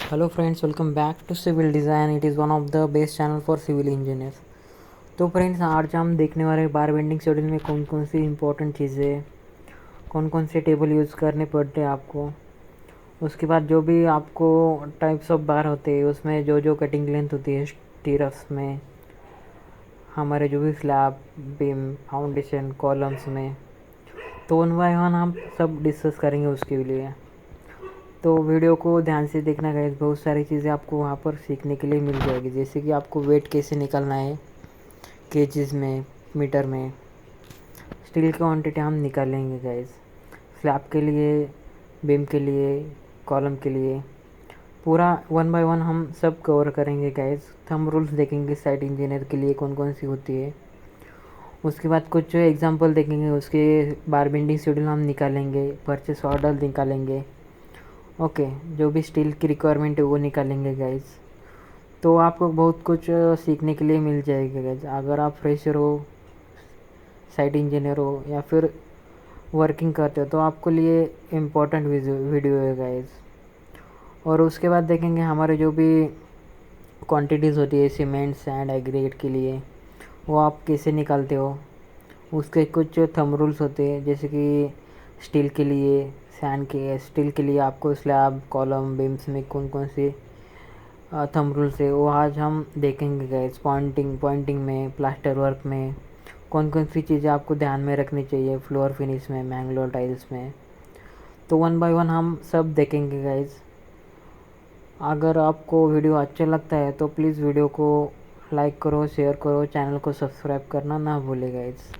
Hello friends, welcome back to civil design. It is one of the best channel for civil engineers. तो friends, आज हम देखने वाले बार bending schedule में कौन कौन सी इंपॉर्टेंट चीज़ें, कौन कौन से टेबल यूज़ करने पड़ते हैं आपको। उसके बाद जो भी आपको टाइप्स ऑफ बार होते हैं, उसमें जो जो कटिंग लेंथ होती है स्टीरप्स में, हमारे जो भी स्लैब, बीम, फाउंडेशन, कॉलम्स में, तो वन बाय वन हम सब डिस्कस करेंगे उसके लिए। तो वीडियो को ध्यान से देखना गाइस, बहुत सारी चीज़ें आपको वहाँ पर सीखने के लिए मिल जाएगी। जैसे कि आपको वेट कैसे निकालना है, केजीज में, मीटर में, स्टील की क्वांटिटी हम निकालेंगे गाइस। स्लैब के लिए, बीम के लिए, कॉलम के लिए, पूरा वन बाय वन हम सब कवर करेंगे गाइस। थंब रूल्स देखेंगे साइट इंजीनियर के लिए कौन कौन सी होती है। उसके बाद कुछ एग्जांपल देखेंगे, उसके बार बेंडिंग शेड्यूल हम निकालेंगे, परचेस ऑर्डर निकालेंगे। ओके, जो भी स्टील की रिक्वायरमेंट है वो निकालेंगे गाइस। तो आपको बहुत कुछ सीखने के लिए मिल जाएगा गाइस। अगर आप फ्रेशर हो, साइट इंजीनियर हो, या फिर वर्किंग करते हो, तो आपके लिए इम्पोर्टेंट वीडियो है गाइस। और उसके बाद देखेंगे हमारे जो भी क्वांटिटीज़ होती है सीमेंट, सैंड, एग्रीगेट के लिए, वो आप कैसे निकालते हो। उसके कुछ थंब रूल्स होते हैं, जैसे कि स्टील के लिए आपको स्लैब, कॉलम, बीम्स में कौन कौन सी थंब रूल्स है वो आज हम देखेंगे गाइस। पॉइंटिंग में, प्लास्टर वर्क में कौन कौन सी चीज़ें आपको ध्यान में रखनी चाहिए, फ्लोर फिनिश में, मैंगलोर टाइल्स में। तो वन बाय वन हम सब देखेंगे गाइस। अगर आपको वीडियो अच्छा लगता है तो प्लीज़ वीडियो को लाइक करो, शेयर करो, चैनल को सब्सक्राइब करना ना भूले गाइस।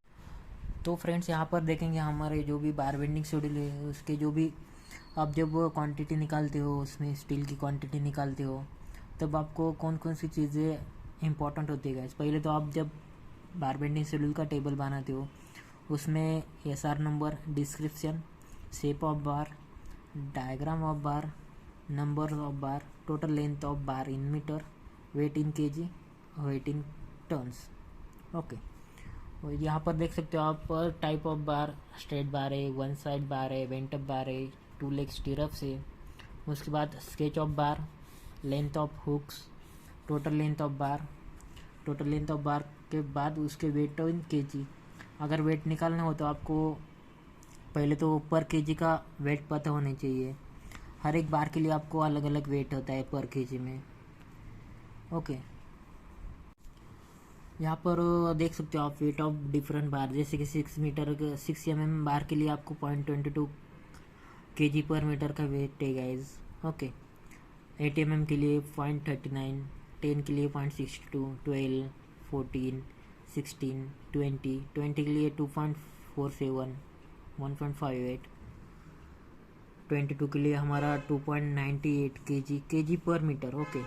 तो फ्रेंड्स, यहाँ पर देखेंगे हमारे जो भी बार बेंडिंग शेड्यूल है, उसके जो भी आप जब क्वांटिटी निकालते हो, उसमें स्टील की क्वांटिटी निकालते हो, तब आपको कौन कौन सी चीज़ें इंपॉर्टेंट होती है गाइस। पहले तो आप जब बार बेंडिंग शेड्यूल का टेबल बनाते हो, उसमें SR number, description, shape of bar, diagram of bar, number of bar, total length of bar in metre, weight in KG, weight in tonnes. Okay, और यहाँ पर देख सकते हो आप type of bar, straight bar है, वन साइड बार है, went up बार है, टू लेग स्टीरप्स है। उसके बाद sketch of bar, length of hooks, total length of bar, total length of bar के बाद उसके वेट इन केजी। अगर वेट निकालना हो तो आपको पहले तो पर केजी का वेट पता होना चाहिए। हर एक बार के लिए आपको अलग अलग वेट होता है पर केजी में। ओके, यहाँ पर देख सकते हो आप वेट ऑफ डिफरेंट बार, जैसे कि 6 mm बार के लिए आपको 0.22 kg पर मीटर का वेट है गाइज। ओके, 8 mm के लिए 0.39, 10 के लिए 0.62, 12, 14, 16, 20 के लिए 2.47, 1.58, 22 के लिए हमारा 2.98 kg पर मीटर। ओके,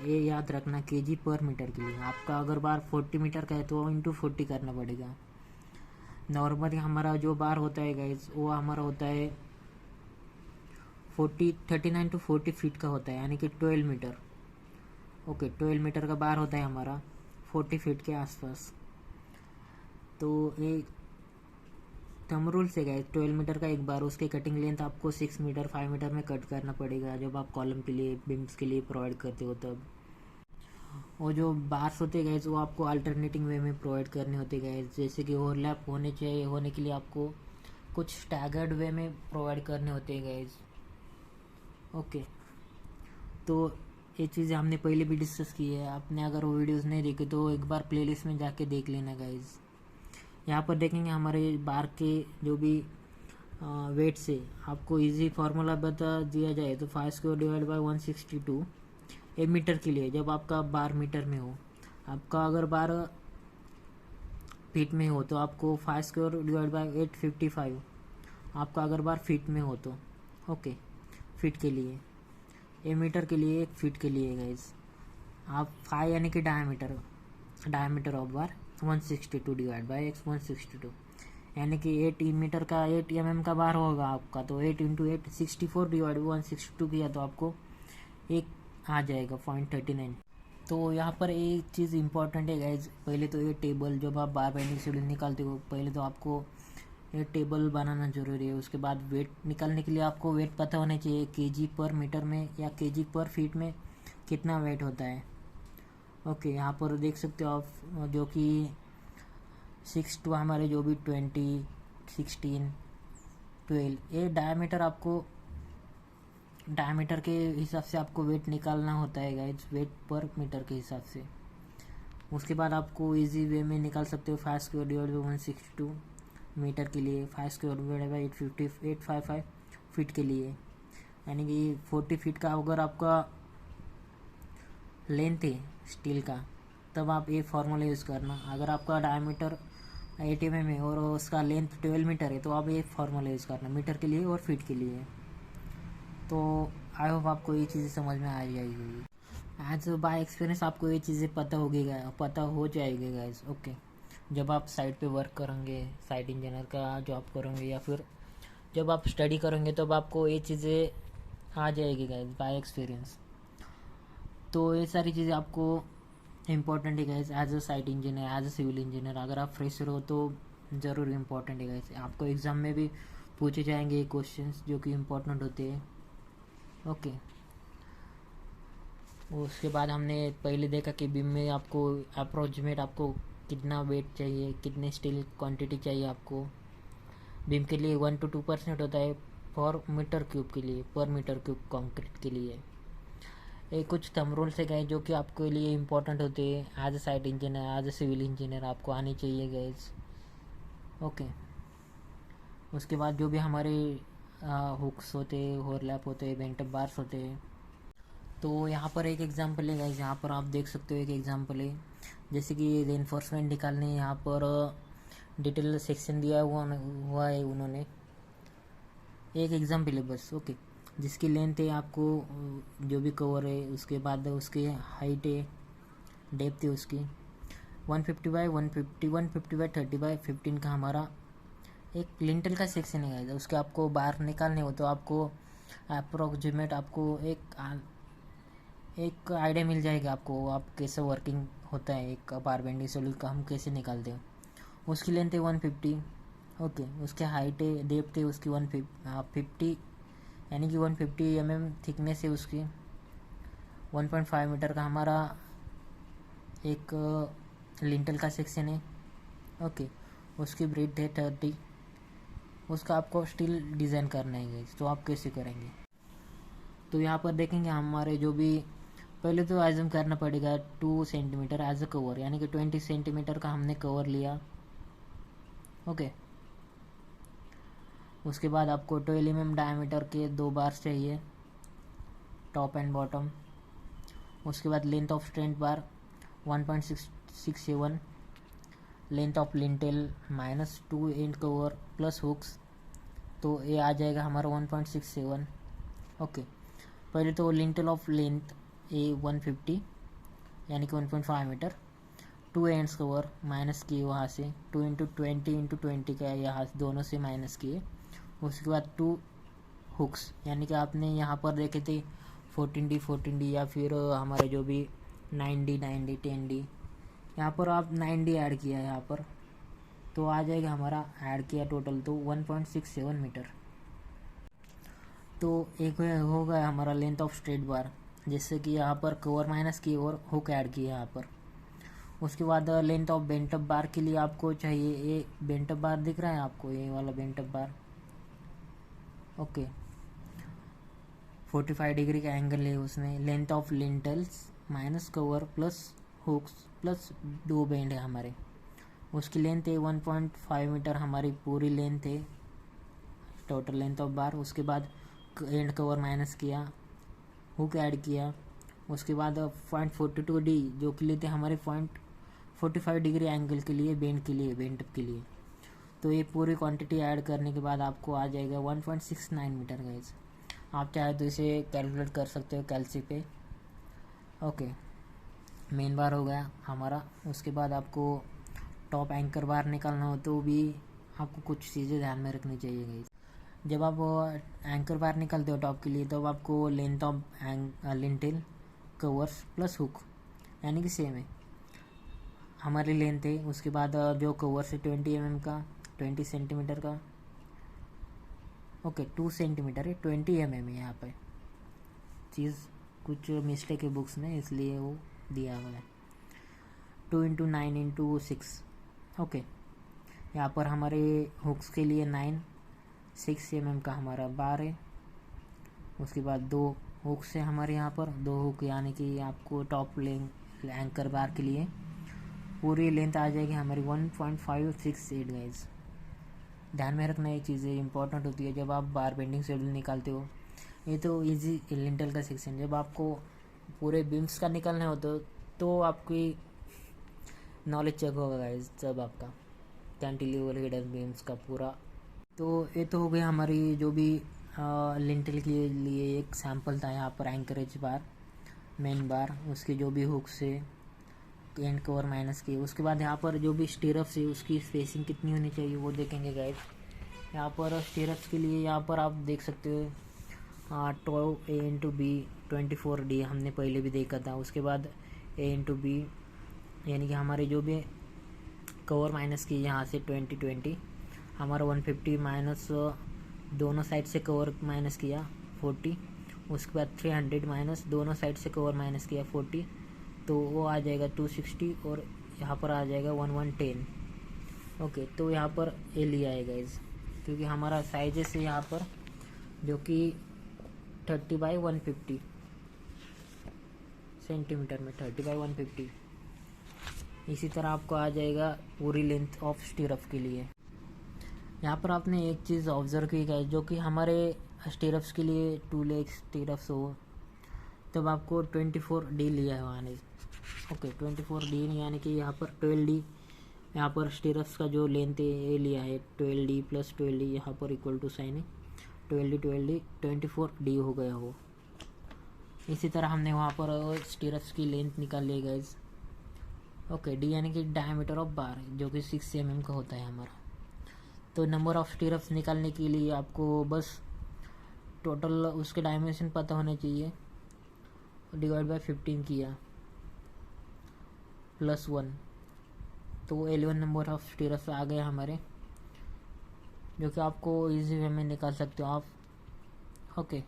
ये याद रखना, केजी पर मीटर के लिए। आपका अगर बार 40 मीटर का है तो इंटू 40 करना पड़ेगा। नॉर्मली हमारा जो बार होता है गाइज, वो हमारा होता है 39 टू 40 फीट का होता है, यानी कि 12 मीटर। ओके, 12 मीटर का बार होता है हमारा 40 फीट के आसपास। तो ये थंब रूल से गाइज, 12 मीटर का एक बार, उसके कटिंग लेंथ आपको 6 मीटर 5 मीटर में कट करना पड़ेगा जब आप कॉलम के लिए, बीम्स के लिए प्रोवाइड करते हो तब। और जो बार्स होते गए वो आपको अल्टरनेटिंग वे में प्रोवाइड करने होते गए, जैसे कि ओवरलैप होने चाहिए, होने के लिए आपको कुछ स्टैगर्ड वे में प्रोवाइड करने होते हैं गाइज। ओके, तो ये चीज़ें हमने पहले भी डिस्कस की है। आपने अगर वो वीडियोस नहीं देखे तो एक बार प्लेलिस्ट में जाके देख लेना गाइज। यहाँ पर देखेंगे हमारे बार के जो भी वेट से आपको इजी फार्मूला बता दिया जाए तो 5² डिवाइड बाई 162 मीटर के लिए, जब आपका बार मीटर में हो। आपका अगर बार फीट में हो तो आपको 5² डिवाइड बाई 855। आपका अगर बार फीट में हो तो ओके, फीट के लिए, मीटर के लिए, 1 फीट के लिए गाइज आप 5 यानी कि diameter of bar 162 divide by x 162, यानी कि 8 मीटर का 8 mm का बार होगा आपका, तो 8 इंटू 8 64 डिवाइड 162 किया तो आपको एक आ जाएगा 0.39। तो यहाँ पर एक चीज़ इंपॉर्टेंट है गाइज, पहले तो ये टेबल जब आप बार बेंडिंग शेड्यूल निकालते हो, पहले तो आपको ये टेबल बनाना ज़रूरी है। उसके बाद वेट निकालने के लिए आपको वेट पता होना चाहिए, केजी पर मीटर में या केजी पर फीट में कितना वेट होता है। ओके, यहाँ पर देख सकते हो आप, जो कि 6 टू हमारे जो भी 20, 16, 12, ये डायमीटर के हिसाब से आपको वेट निकालना होता है गाइज, वेट पर मीटर के हिसाब से। उसके बाद आपको इजी वे में निकाल सकते हो 5 स्क्वायर डिवाइड बाई 162 मीटर के लिए, 5 स्क्वायर डिवाइड बाई 855 फीट के लिए, यानी कि 40 फीट का अगर आपका लेंथ है स्टील का, तब आप ये फार्मूला यूज़ करना। अगर आपका डायमीटर 8 mm है और उसका लेंथ 12 मीटर है, तो आप ये फार्मूला यूज़ करना मीटर के लिए और फीट के लिए। तो आई होप आपको ये चीज़ें समझ में आ जाएगी। एज बाय एक्सपीरियंस आपको ये चीज़ें पता हो जाएगी गाइस। ओके, जब आप साइट पे वर्क करेंगे, साइट इंजीनियर का जॉब करेंगे, या फिर जब आप स्टडी करेंगे, तब आपको ये चीज़ें आ जाएगी गाइस बाय एक्सपीरियंस। तो ये सारी चीज़ें आपको इम्पोर्टेंट है guys as a site engineer, as a civil engineer. अगर आप फ्रेशर हो तो ज़रूर इम्पोर्टेंट है गाइस। आपको एग्ज़ाम में भी पूछे जाएंगे क्वेश्चंस जो कि इम्पोर्टेंट होते हैं। ओके, उसके बाद हमने पहले देखा कि बीम में आपको अप्रोक्सीमेट आपको कितना वेट चाहिए, कितने स्टील क्वांटिटी चाहिए आपको। बीम के लिए 1 to 2% होता है पर मीटर क्यूब के लिए, पर मीटर क्यूब कंक्रीट के लिए। ये कुछ थंब रूल्स है गए जो कि आपके लिए इम्पोर्टेंट होते हैं as a site engineer, as a civil engineer, आपको आनी चाहिए गाइस। ओके, उसके बाद जो भी हमारे हुक्स होते हैं, ओवरलैप होते हैं, बेंट बार्स होते हैं, तो यहाँ पर एक एग्जांपल है गाइस। यहाँ पर आप देख सकते हो एक एग्जांपल है, जैसे कि रेनफोर्समेंट निकालने यहाँ पर डिटेल सेक्शन दिया हुआ है उन्होंने। एक एग्जांपल है बस। ओके, जिसकी लेंथ है आपको जो भी कवर है, उसके बाद उसकी हाइट है, डेप्थ है उसकी 150 बाई 150, 150 बाई 30 बाई 15 का हमारा एक लिंटल का सेक्शन है गाइस। उसके आपको बार निकालने हो तो आपको अप्रोक्सीमेट आपको एक आइडिया मिल जाएगा आपको, आप कैसे वर्किंग होता है एक बार बेंडिंग शेड्यूल का हम कैसे निकालते हैं। उसकी लेंथ है 150। ओके, उसके हाइट है, डेप्थ है उसकी 150, यानी कि 150 mm थिकनेस है उसकी। 1.5 मीटर का हमारा एक लिंटल का सेक्शन है। ओके, उसकी ब्रेथ है 30। उसका आपको स्टील डिज़ाइन करना है, तो आप कैसे करेंगे। तो यहाँ पर देखेंगे हमारे जो भी, पहले तो एज्यूम करना पड़ेगा 2 सेंटीमीटर एज अ कवर, यानी कि 20 सेंटीमीटर का हमने कवर लिया। ओके, उसके बाद आपको 12 mm डायमीटर के 2 बार्स चाहिए, टॉप एंड बॉटम। उसके बाद length of strength bar 1.667, length of lintel -2 and cover plus hooks, तो ये आ जाएगा हमारा 1.67। ओके, पहले तो लिंटेल ऑफ लेंथ ए 150, यानी कि 1.5 मीटर, 2 एंड्स कवर माइनस किए वहाँ से, 2 इंटू 20 का यहाँ दोनों से माइनस किए। उसके बाद 2 हुक्स, यानी कि आपने यहाँ पर देखे थे 14D या फिर हमारे जो भी 9D 10D, यहाँ पर आप 9D ऐड किया यहाँ पर, तो आ जाएगा हमारा ऐड किया टोटल तो 1.67 मीटर। तो एक हो गया हमारा लेंथ ऑफ स्ट्रेट बार, जैसे कि यहाँ पर कवर माइनस की और हुक ऐड किया यहाँ पर। उसके बाद लेंथ ऑफ बेंटअप बार के लिए आपको चाहिए, ये बेंटअप बार दिख रहा है आपको, ये वाला बेंटअप बार। ओके, 45 डिग्री का एंगल है उसमें। Length of lintels minus cover plus hooks plus 2 bend है हमारे, उसकी लेंथ है 1.5 मीटर, हमारी पूरी लेंथ है टोटल लेंथ ऑफ बार। उसके बाद एंड कवर माइनस किया, हुक ऐड किया। उसके बाद 0.42D जो कि लेते हमारे 0.45 डिग्री एंगल के लिए, बेंड के लिए, बेंटअप के लिए। तो ये पूरी क्वांटिटी ऐड करने के बाद आपको आ जाएगा 1.69 मीटर गाइस। आप चाहे तो इसे कैलकुलेट कर सकते हो कैलसी पे। ओके, मेन बार हो गया हमारा। उसके बाद आपको टॉप एंकर बार निकालना हो तो भी आपको कुछ चीज़ें ध्यान में रखनी चाहिए गाइस। जब आप एंकर बार निकालते हो टॉप के लिए, तो आपको length of lintel covers plus hook, यानी कि सेम है हमारी लेंथ है। उसके बाद जो कवर्स है 20 mm का, 20 सेंटीमीटर का, ओके 2 सेंटीमीटर है, 20 mm है यहाँ पे। चीज़ कुछ मिस्टेक है बुक्स में, इसलिए वो दिया हुआ है 2x9x6। ओके, यहाँ पर हमारे हुक्स के लिए 6 mm का हमारा बार है। उसके बाद 2 हुक्स है हमारे यहाँ पर, 2 हुक, यानी कि आपको टॉप लेंथ एंकर बार के लिए पूरी लेंथ आ जाएगी हमारी 1.568 गाइज। ध्यान में रखना ये चीज़ें इंपॉर्टेंट होती है जब आप बार बेंडिंग शेड्यूल निकालते हो। ये तो इजी लिंटल का सेक्शन, जब आपको पूरे बीम्स का निकालना हो तो आपकी नॉलेज चेक होगा गाइज, जब आपका कैंटिलीवर हिडन बीम्स का पूरा। तो ये तो हो गया हमारी जो भी लिंटल के लिए एक सैंपल था यहाँ पर, एंकरेज बार, मेन बार, उसकी जो भी हुक्स है, एंड कवर माइनस की। उसके बाद यहाँ पर जो भी स्टीरप्स है उसकी स्पेसिंग कितनी होनी चाहिए वो देखेंगे गाइज। यहाँ पर स्टीरप्स के लिए यहाँ पर आप देख सकते हो 12A/B 24D हमने पहले भी देखा था। उसके बाद A/B यानी कि हमारे जो भी कवर माइनस की यहाँ से 20 हमारा 150 माइनस दोनों साइड से कवर माइनस किया 40। उसके बाद 300 माइनस दोनों साइड से कवर माइनस किया 40, तो वो आ जाएगा 260 और यहाँ पर आ जाएगा 1110। ओके, तो यहाँ पर ए लिया है गाइज, क्योंकि हमारा साइजेस है यहाँ पर जो कि 30/150 सेंटीमीटर में, 30/150। इसी तरह आपको आ जाएगा पूरी लेंथ ऑफ स्टीरप के लिए। यहाँ पर आपने एक चीज़ ऑब्जर्व की गाइज, जो कि हमारे स्टीरप्स के लिए 2 लेग स्टीरप्स हो तब आपको 24D लिया है वहाँ ने। ओके, 24D यानी कि यहाँ पर 12D, यहाँ पर स्टीरप्स का जो लेंथ है ये लिया है 12D + 12D, यहाँ पर इक्वल टू साइन है 12D 24D हो गया हो। इसी तरह हमने वहाँ पर स्टीरप्स की लेंथ निकाल ली गाइज। ओके, डी यानी कि डायमीटर ऑफ बार, जो कि 6 mm का होता है हमारा। तो नंबर ऑफ स्टीरप्स निकालने के लिए आपको बस टोटल उसके डायमेंशन पता होने चाहिए, डिवाइड बाय 15 किया +1, तो 11 नंबर ऑफ स्टीरप्स आ गए हमारे, जो कि आपको इजी वे में निकाल सकते हो आप। ओके,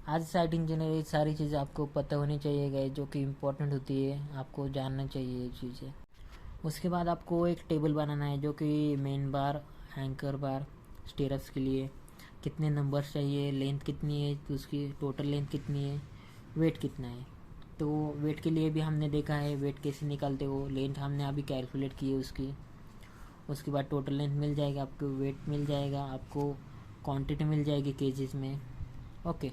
आज साइट इंजीनियर ये सारी चीज़ें आपको पता होनी चाहिए गाइस, जो कि इम्पोर्टेंट होती है, आपको जानना चाहिए ये चीज़ें। उसके बाद आपको एक टेबल बनाना है, जो कि मेन बार, एंकर बार, स्टीरप्स के लिए कितने नंबर्स चाहिए, लेंथ कितनी है, तो उसकी टोटल लेंथ कितनी है, वेट कितना है। तो वेट के लिए भी हमने देखा है वेट कैसे निकालते हो, लेंथ हमने अभी कैलकुलेट की है उसकी। उसके बाद टोटल लेंथ मिल जाएगा आपको, वेट मिल जाएगा आपको, क्वांटिटी मिल जाएगी केजीज में। ओके,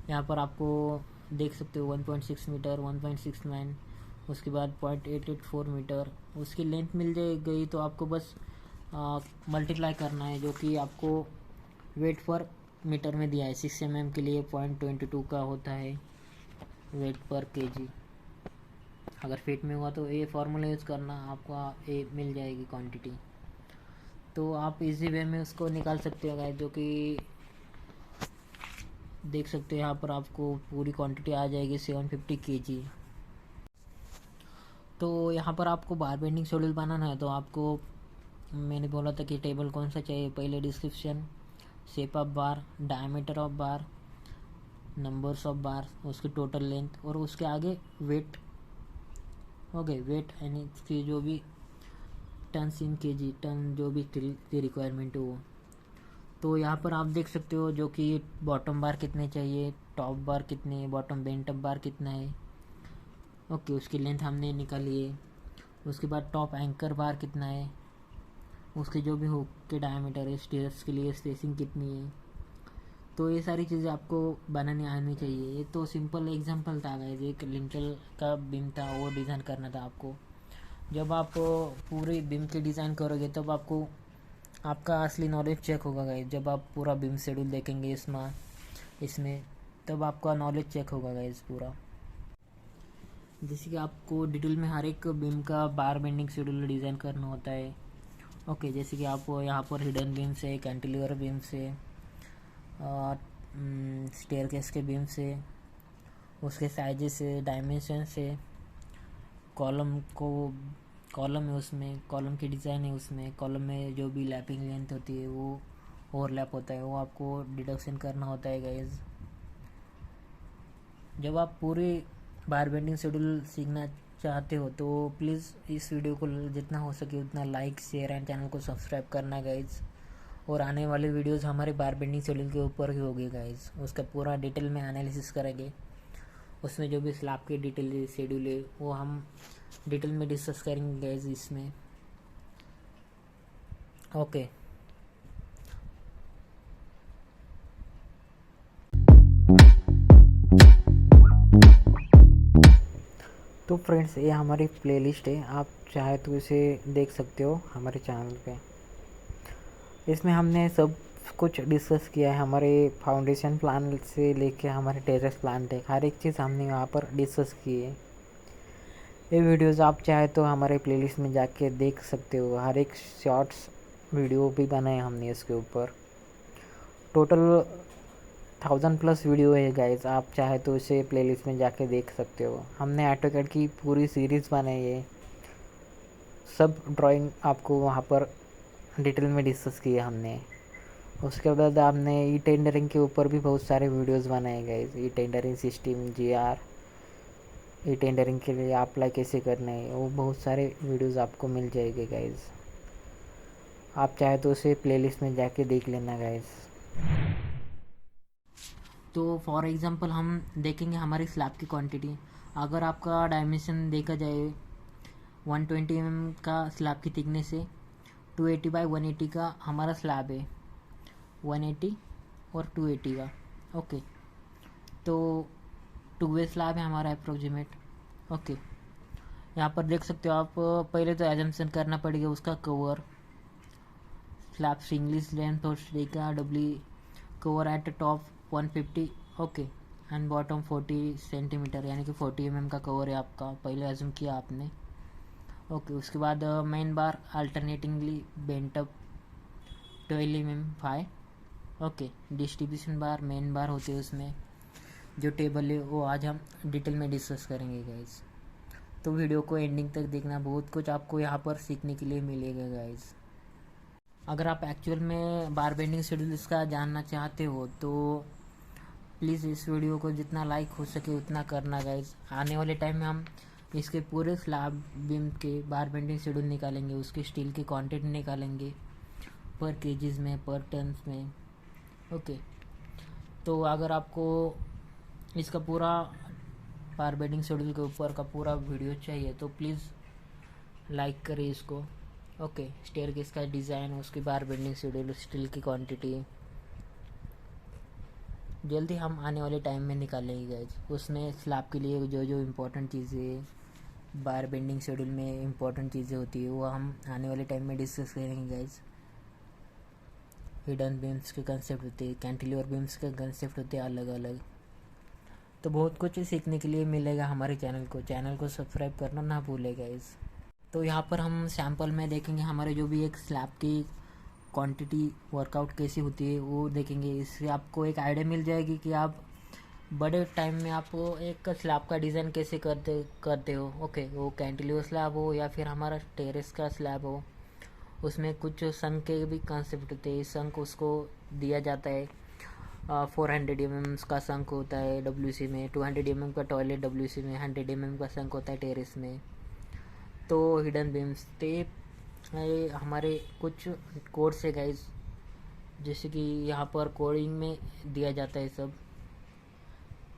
यहाँ पर आपको देख सकते हो 1.6 मीटर, 1.69, उसके बाद 0.884 मीटर उसकी लेंथ मिल गई। तो आपको बस मल्टीप्लाई करना है, जो कि आपको वेट पर मीटर में दिया है। 6 mm के लिए 0.22 का होता है वेट पर केजी। अगर फीट में हुआ तो ये फार्मूला यूज़ करना, आपको ये मिल जाएगी क्वांटिटी। तो आप इजी वे में उसको निकाल सकते हो गाइस, जो कि देख सकते हो यहाँ पर आपको पूरी क्वांटिटी आ जाएगी 750 kg। तो यहाँ पर आपको बार बेंडिंग शेड्यूल बनाना है, तो आपको मैंने बोला था कि टेबल कौन सा चाहिए, पहले description, shape of bar, diameter of bar, numbers of बार, उसकी टोटल लेंथ, और उसके आगे वेट। ओके, वेट यानी इसकी जो भी टन्स इन केजी, टन जो भी की रिक्वायरमेंट है वो। तो यहाँ पर आप देख सकते हो जो कि बॉटम बार कितने चाहिए, टॉप बार कितने है, बॉटम बेंट अप बार कितना है। ओके, उसकी लेंथ हमने निकाली है। उसके बाद टॉप एंकर बार कितना है, उसके जो भी हुक के डायमीटर है, स्टीयर्स के लिए स्पेसिंग कितनी है। तो ये सारी चीज़ें आपको बनाने आनी चाहिए। ये तो सिंपल एग्जांपल था गाइस, एक लिंटल का बीम था वो डिज़ाइन करना था आपको। जब आप पूरी बीम की डिज़ाइन करोगे तब आपको आपका असली नॉलेज चेक होगा गाइस। जब आप पूरा बीम शेड्यूल देखेंगे इसमें तब आपका नॉलेज चेक होगा गाइस पूरा। जैसे कि आपको डिटेल में हर एक बीम का बार बेंडिंग शेड्यूल डिज़ाइन करना होता है। ओके, जैसे कि आप यहाँ पर हिडन बीम से, कैंटिलीवर बीम से, स्टेयरकेस के बीम से, उसके साइजेस से, डायमेंशन से, कॉलम है, उसमें कॉलम की डिज़ाइन है, उसमें कॉलम में जो भी लैपिंग लेंथ होती है वो ओवरलैप होता है, वो आपको डिडक्शन करना होता है गाइज। जब आप पूरी बार बेंडिंग शेड्यूल सीखना चाहते हो तो प्लीज़ इस वीडियो को जितना हो सके उतना लाइक शेयर एंड चैनल को सब्सक्राइब करना गाइज। और आने वाले वीडियोस हमारे बार बेंडिंग शेड्यूल के ऊपर ही होगी गाइज, उसका पूरा डिटेल में एनालिसिस करेंगे। उसमें जो भी स्लैब की डिटेल शेड्यूल है वो हम डिटेल में डिस्कस करेंगे गाइज इसमें। ओके तो फ्रेंड्स, ये हमारी प्लेलिस्ट है, आप चाहे तो इसे देख सकते हो हमारे चैनल पे। इसमें हमने सब कुछ डिस्कस किया है, हमारे फाउंडेशन प्लान से लेके हमारे टेरेस प्लान तक हर एक चीज़ हमने यहाँ पर डिस्कस की है। ये वीडियोस आप चाहे तो हमारे प्लेलिस्ट में जाके देख सकते हो, हर एक शॉर्ट्स वीडियो भी बनाए हमने इसके ऊपर। टोटल 1000+ वीडियो है गाइस, आप चाहे तो इसे प्लेलिस्ट में जाके देख सकते हो। हमने ऑटोकैड की पूरी सीरीज़ बनाई है, सब ड्राइंग आपको वहाँ पर डिटेल में डिस्कस किए हमने। उसके बाद आपने ई टेंडरिंग के ऊपर भी बहुत सारे वीडियोस बनाए गए, e tendering system GR, e tendering के लिए अप्लाई कैसे करना है, वो बहुत सारे वीडियोस आपको मिल जाएंगे गाइज। आप चाहे तो उसे प्लेलिस्ट में जाके देख लेना गाइज। तो फॉर एग्जांपल हम देखेंगे हमारी स्लैब की क्वांटिटी। अगर आपका डायमेंशन देखा जाए 120 mm का स्लैब की थिकनेस है, 280 बाई 180 का हमारा स्लैब है, 180 और 280 का। ओके, तो 2 वे स्लैब है हमारा अप्रोक्सीमेट। ओके, यहाँ पर देख सकते हो आप। पहले तो एजम्पशन करना पड़ेगा उसका कवर, स्लैब सिंगलिस लेंथ और का doubly cover at top 150 okay and bottom 40 centimetre, यानी कि 40 mm का कवर है आपका, पहले एज्यूम किया आपने। ओके, उसके बाद main bar alternatingly bent up 12 mm 5। Okay, distribution bar main bar होते हैं, उसमें जो टेबल है वो आज हम डिटेल में डिस्कस करेंगे गाइज। तो वीडियो को एंडिंग तक देखना, बहुत कुछ आपको यहाँ पर सीखने के लिए मिलेगा गाइज। अगर आप एक्चुअल में बार बेंडिंग शेड्यूल इसका जानना चाहते हो तो प्लीज़ इस वीडियो को जितना लाइक हो सके उतना करना गाइज। आने वाले टाइम में हम इसके पूरे स्लैब बीम के बार बेंडिंग शेड्यूल निकालेंगे, उसके स्टील के क्वांटिटी निकालेंगे पर केजीज में, पर टन्स में। ओके, तो अगर आपको इसका पूरा बार बेंडिंग शेड्यूल के ऊपर का पूरा वीडियो चाहिए तो प्लीज़ लाइक करें इसको। ओके, स्टेयरकेस का डिज़ाइन, उसकी बार बेंडिंग शेड्यूल, स्टील की क्वांटिटी जल्दी हम आने वाले टाइम में निकालेंगे गाइज। उसमें स्लैब के लिए जो जो इम्पोर्टेंट चीज़ें बार बेंडिंग शेड्यूल में इम्पोर्टेंट चीज़ें होती है वो हम आने वाले टाइम में डिस्कस करेंगे गाइज। हिडन बीम्स के कंसेप्ट होते हैं, कैंटिलीवर बीम्स के कंसेप्ट होते हैं अलग अलग। तो बहुत कुछ सीखने के लिए मिलेगा हमारे चैनल को सब्सक्राइब करना ना भूलें गाइज। तो यहाँ पर हम सैम्पल में देखेंगे हमारे जो भी एक स्लैब की क्वांटिटी वर्कआउट कैसी होती है वो देखेंगे। इससे आपको एक आइडिया मिल जाएगी कि आप बड़े टाइम में आप एक स्लैब का डिज़ाइन कैसे करते हो। ओके, वो कैंटिलीवर स्लैब हो या फिर हमारा टेरेस का स्लैब हो, उसमें कुछ संक के भी कंसेप्ट होते हैं। संक उसको दिया जाता है 400 mm का संक होता है WC में, 200 mm का टॉयलेट WC में, 100 mm का संक होता है टेरेस में। तो हिडन बीम्स ये हमारे कुछ कोड्स है गाइज, जैसे कि यहाँ पर कोडिंग में दिया जाता है सब,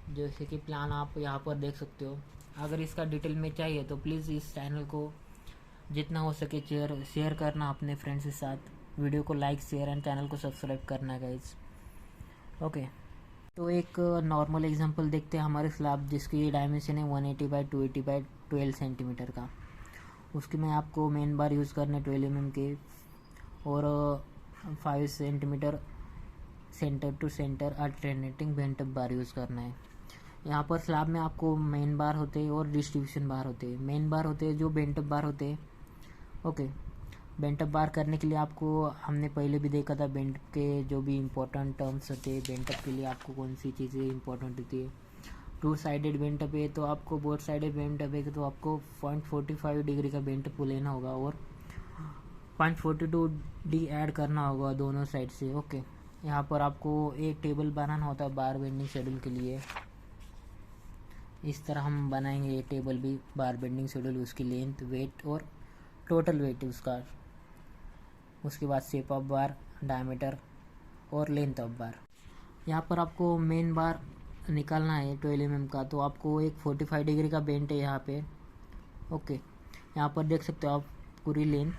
जैसे कि प्लान आप यहाँ पर देख सकते हो। अगर इसका डिटेल में चाहिए तो प्लीज़ इस चैनल को जितना हो सके शेयर करना अपने फ्रेंड्स के साथ, वीडियो को लाइक शेयर एंड चैनल को सब्सक्राइब करना गाइज। ओके, तो एक नॉर्मल एग्जांपल देखते हैं हमारे स्लैब जिसकी डायमेंशन है 180 बाई 280 बाई 12 सेंटीमीटर का। उसकी मैं आपको मेन बार यूज़ करना है 12 mm के और 5 centimetre centre to centre alternating bent up bar use करना है। यहाँ पर स्लैब में आपको मेन बार होते हैं और डिस्ट्रीब्यूशन बार होते हैं। मेन बार होते हैं जो बेंट अप बार होते हैं। ओके, बेंट अप बार करने के लिए आपको हमने पहले भी देखा था बेंट के जो भी इम्पोर्टेंट टर्म्स होते हैं, बेंट अप के लिए आपको कौन सी चीज़ें इंपॉर्टेंट होती है। टू साइडेड बेंट अप है तो आपको बोथ साइडेड बेंट अप है तो आपको 0.45 डिग्री का बेंट अप लेना होगा और 0.42 डी ऐड करना होगा दोनों साइड से। ओके, यहाँ पर आपको एक टेबल बनाना होता है बार बेंडिंग शेड्यूल के लिए। इस तरह हम बनाएंगे ये टेबल भी बार बेंडिंग शेड्यूल, उसकी लेंथ, वेट और टोटल वेट उसका। उसके बाद शेप ऑफ बार, डायमीटर और लेंथ ऑफ बार। यहाँ पर आपको मेन बार निकालना है 12 mm का, तो आपको एक 45 डिग्री का बेंट है यहाँ पे। ओके, यहाँ पर देख सकते हो आप पूरी लेंथ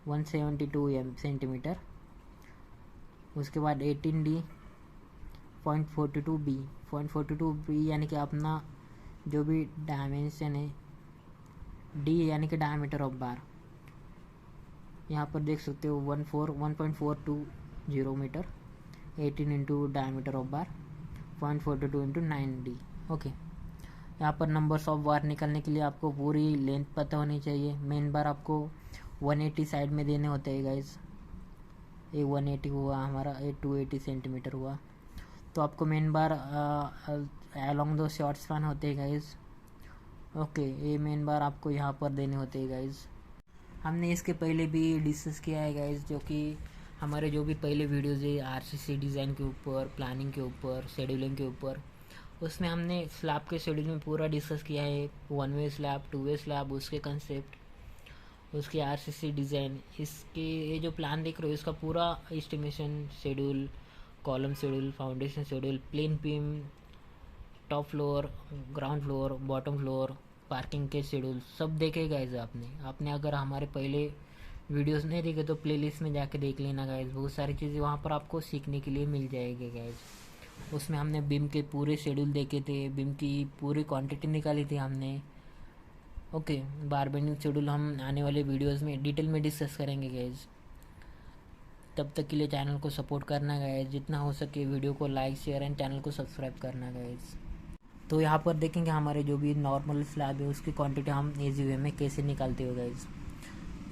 172 सेंटीमीटर। उसके बाद 18D 0.42B 0.42B यानी कि अपना जो भी डायमेंशन है, D यानी कि डायमीटर ऑफ बार। यहाँ पर देख सकते हो 1.420 metre, 18 into diameter of bar 0.42 into 9D। Okay, यहाँ पर नंबर्स ऑफ बार निकालने के लिए आपको पूरी लेंथ पता होनी चाहिए। मेन बार आपको 180 साइड में देने होते हैं गाइज। ये 180 हुआ हमारा, ये 280 सेंटीमीटर हुआ। तो आपको मेन बार अलॉन्ग दो शॉर्ट स्पैन होते हैं गाइज। ओके, ये मेन बार आपको यहाँ पर देने होते हैं गाइज। हमने इसके पहले भी डिस्कस किया है गाइज, जो कि हमारे जो भी पहले वीडियोज़ है आरसीसी डिज़ाइन के ऊपर, प्लानिंग के ऊपर, शेड्यूलिंग के ऊपर, उसमें हमने स्लैब के शेड्यूल में पूरा डिस्कस किया है। 1 वे स्लैब, 2 वे स्लैब, उसके कंसेप्ट, उसके आरसीसी डिज़ाइन, इसके ये जो प्लान देख रहे हो इसका पूरा estimation, schedule, column schedule, foundation schedule, plane beam, top floor, ground floor, bottom floor, parking के शेड्यूल सब देखे गाइज आपने अगर हमारे पहले वीडियोस नहीं देखे तो प्लेलिस्ट में जाके देख लेना गाइज। बहुत सारी चीज़ें वहाँ पर आपको सीखने के लिए मिल जाएगी गाइज। उसमें हमने बीम के पूरे शेड्यूल देखे थे, बीम की पूरी क्वांटिटी निकाली थी हमने। ओके, बार बेंडिंग शेड्यूल हम आने वाले वीडियोस में डिटेल में डिस्कस करेंगे गाइज। तब तक के लिए चैनल को सपोर्ट करना गाइज, जितना हो सके वीडियो को लाइक, शेयर एंड चैनल को सब्सक्राइब करना गाइज। तो यहाँ पर देखेंगे हमारे जो भी नॉर्मल स्लैब है उसकी क्वांटिटी हम ईजी वे में कैसे निकालते हो गाइज।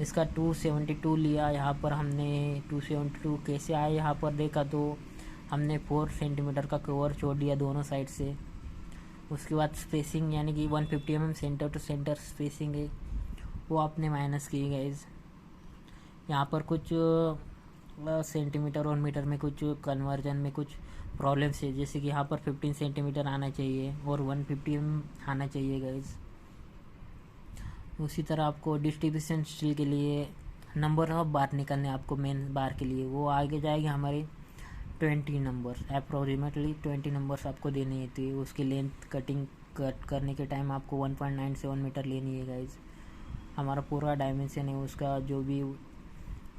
इसका 272 लिया, यहाँ पर हमने 272 कैसे आया यहाँ पर देखा तो हमने 4 सेंटीमीटर का कवर छोड़ दिया दोनों साइड से। उसके बाद स्पेसिंग यानी कि 150 mm centre to centre spacing है वो आपने माइनस की गाइज। यहाँ पर कुछ सेंटीमीटर और मीटर में कुछ कन्वर्जन में कुछ प्रॉब्लम्स है, जैसे कि यहाँ पर 15 सेंटीमीटर आना चाहिए और 150 mm आना चाहिए गाइज। उसी तरह आपको डिस्ट्रीब्यूशन स्टील के लिए नंबर ऑफ बार निकालने आपको मेन बार के लिए, वो आगे जाएगी हमारे 20 नंबर्स, अप्रोक्सीमेटली 20 नंबर्स आपको देनी होती है। उसकी लेंथ कट करने के टाइम आपको 1.97 मीटर लेनी है गाइज। हमारा पूरा डायमेंशन है उसका, जो भी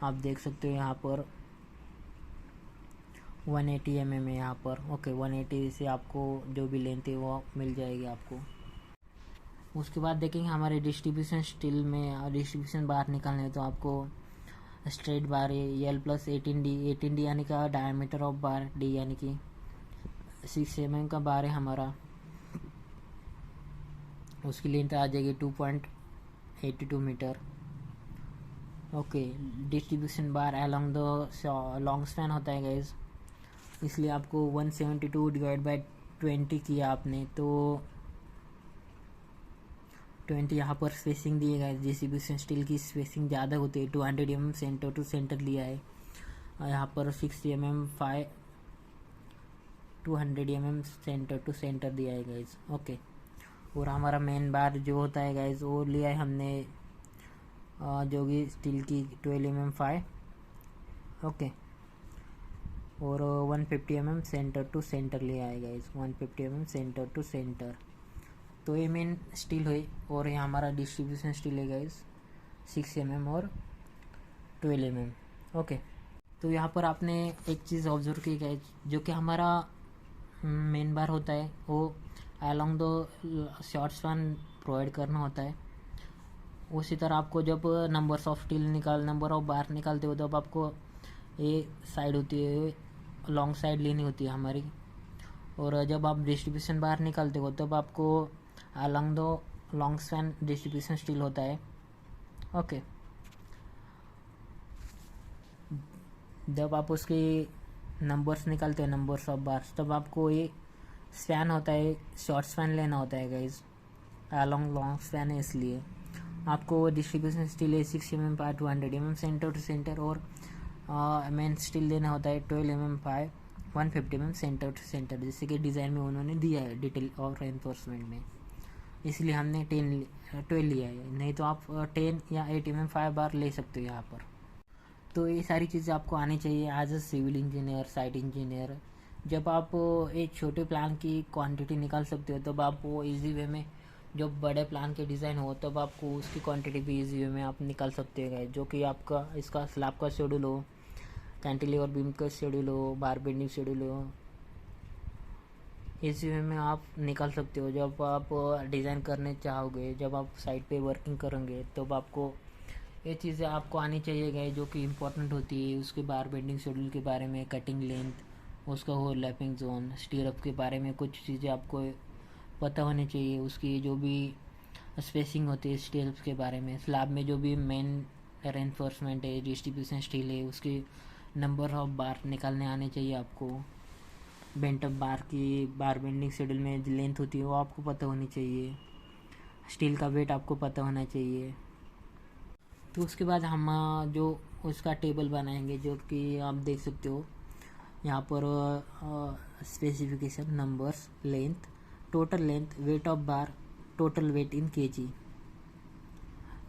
आप देख सकते हो यहाँ पर 180 mm है यहाँ पर। ओके, 180 से आपको जो भी लेंथ है वो मिल जाएगी आपको। उसके बाद देखेंगे हमारे डिस्ट्रीब्यूशन स्टील में डिस्ट्रीब्यूशन बार निकालने, तो आपको स्ट्रेट बार है L प्लस 18D यानी का डायमीटर ऑफ बार, D यानी कि 6 mm का बार है हमारा। उसकी लेंथ आ जाएगी 2.82 metre. Okay, distribution bar along the long span होता है गाइज, इसलिए आपको 172 डिवाइड बाई 20 किया आपने, तो 20 यहाँ पर स्पेसिंग दी है। डिस्ट्रीब्यूशन स्टील की स्पेसिंग ज़्यादा होती है, 200 mm सेंटर टू सेंटर लिया है। यहाँ पर 60 mm 200 mm centre to centre दिया है गाइज। ओके, और हमारा मेन बार जो होता है गाइज वो लिया है हमने जो कि स्टील की 12 mm 5। ओके, और 150 mm सेंटर टू सेंटर लिया है guys, 150 mm centre to centre. तो ये मेन स्टील है और ये हमारा डिस्ट्रीब्यूशन स्टील है गाइज 6 mm और 12 mm। ओके, तो यहाँ पर आपने एक चीज़ ऑब्जर्व की गाइज, जो कि हमारा मेन बार होता है वो अलॉन्ग दो शॉर्ट स्पैन प्रोवाइड करना होता है। उसी तरह आपको जब नंबर ऑफ बार निकालते हो तब आपको ये साइड होती है, लॉन्ग साइड लेनी होती है हमारी। और जब आप डिस्ट्रीब्यूशन बार निकालते हो तब आपको अलॉन्ग दो लॉन्ग स्पैन डिस्ट्रीब्यूशन स्टील होता है। ओके, जब आप उसके नंबर्स निकालते हैं, नंबर्स ऑफ बार्स, तब आपको ये स्पैन होता है, शॉर्ट स्पैन लेना होता है गाइज, लॉन्ग स्पैन है, इसलिए आपको डिस्ट्रीब्यूशन स्टील है 6 mm pi 200 mm centre to centre, और मेन स्टील लेना होता है 12 mm pi 150 mm centre to centre, जैसे कि डिज़ाइन में उन्होंने दिया है डिटेल और एनफोर्समेंट में, इसलिए हमने 12 लिया है, नहीं तो आप 10 या 8 mm 5 बार ले सकते हो यहाँ पर। तो ये सारी चीज़ें आपको आनी चाहिए as a civil engineer, site engineer. जब आप एक छोटे प्लान की क्वांटिटी निकाल सकते हो तब आप वो ईजी वे में, जब बड़े प्लान के डिज़ाइन हो तब आपको उसकी क्वांटिटी भी ईजी वे में आप निकाल सकते हो, जो कि आपका इसका स्लैब का शेड्यूल हो, कैंटिलीवर बीम का शेड्यूल हो, बार बेंडिंग शेड्यूल हो, इसी वे में आप निकाल सकते हो। जब आप डिज़ाइन करने चाहोगे, जब आप साइट पे वर्किंग करेंगे तब आपको ये चीज़ें आपको आनी चाहिए गए, जो कि इम्पोर्टेंट होती है। उसके बार बेंडिंग शेड्यूल के बारे में, कटिंग लेंथ, उसका ओवरलैपिंग जोन, स्टीयरअप के बारे में कुछ चीज़ें आपको पता होनी चाहिए। उसकी जो भी स्पेसिंग होती है स्टीयरअप के बारे में, स्लैब में जो भी मेन रेनफोर्समेंट है, डिस्ट्रीब्यूशन स्टील है, उसके नंबर ऑफ बार निकालने आने चाहिए आपको। बेंट अप बार की बार बेंडिंग शेड्यूल में लेंथ होती है वो आपको पता होनी चाहिए। स्टील का वेट आपको पता होना चाहिए। तो उसके बाद हम जो उसका टेबल बनाएंगे, जो कि आप देख सकते हो यहाँ पर specification, numbers, length, total length, weight of bar, total weight in KG.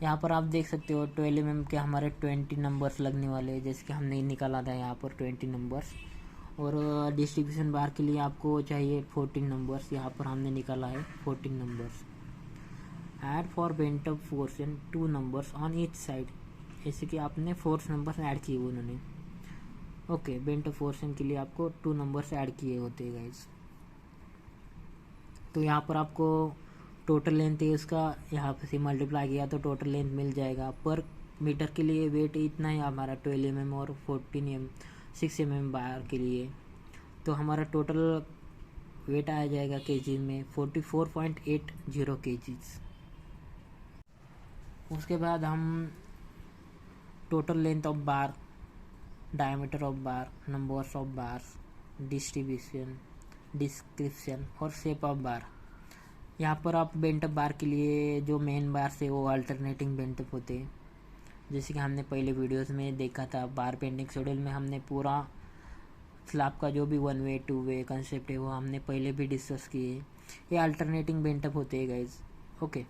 यहाँ पर आप देख सकते हो 12 mm के हमारे 20 नंबर्स लगने वाले हैं, जैसे कि हमने निकाला था यहाँ पर 20 नंबर्स। और डिस्ट्रीब्यूशन बार के लिए आपको चाहिए 14 नंबर्स, यहाँ पर हमने निकाला है 14 numbers. Add for bent up portion 2 numbers on each side, जैसे कि आपने 4 नंबर्स ऐड किए उन्होंने। ओके, बेंट अप पोर्शन के लिए आपको 2 नंबर्स ऐड किए होते हैं गाइस। तो यहाँ पर आपको टोटल लेंथ है उसका, यहाँ पे से मल्टीप्लाई किया तो टोटल लेंथ मिल जाएगा। पर मीटर के लिए वेट इतना ही हमारा 12 mm और 6 mm बार के लिए, तो हमारा टोटल वेट आ जाएगा केजी में 44.80 केजीज। उसके बाद हम total length of bar, diameter of bar, numbers of bars, distribution, description और शेप ऑफ बार। यहाँ पर आप बेंटअप बार के लिए जो मेन बार से वो अल्टरनेटिंग बेंटअप होते हैं, जैसे कि हमने पहले वीडियोस में देखा था। बार बेंडिंग शेड्यूल में हमने पूरा स्लैब का जो भी 1 वे 2 वे कंसेप्ट है वो हमने पहले भी डिस्कस किए। ये अल्टरनेटिंग बेंटअप होते हैं गाइज। ओके,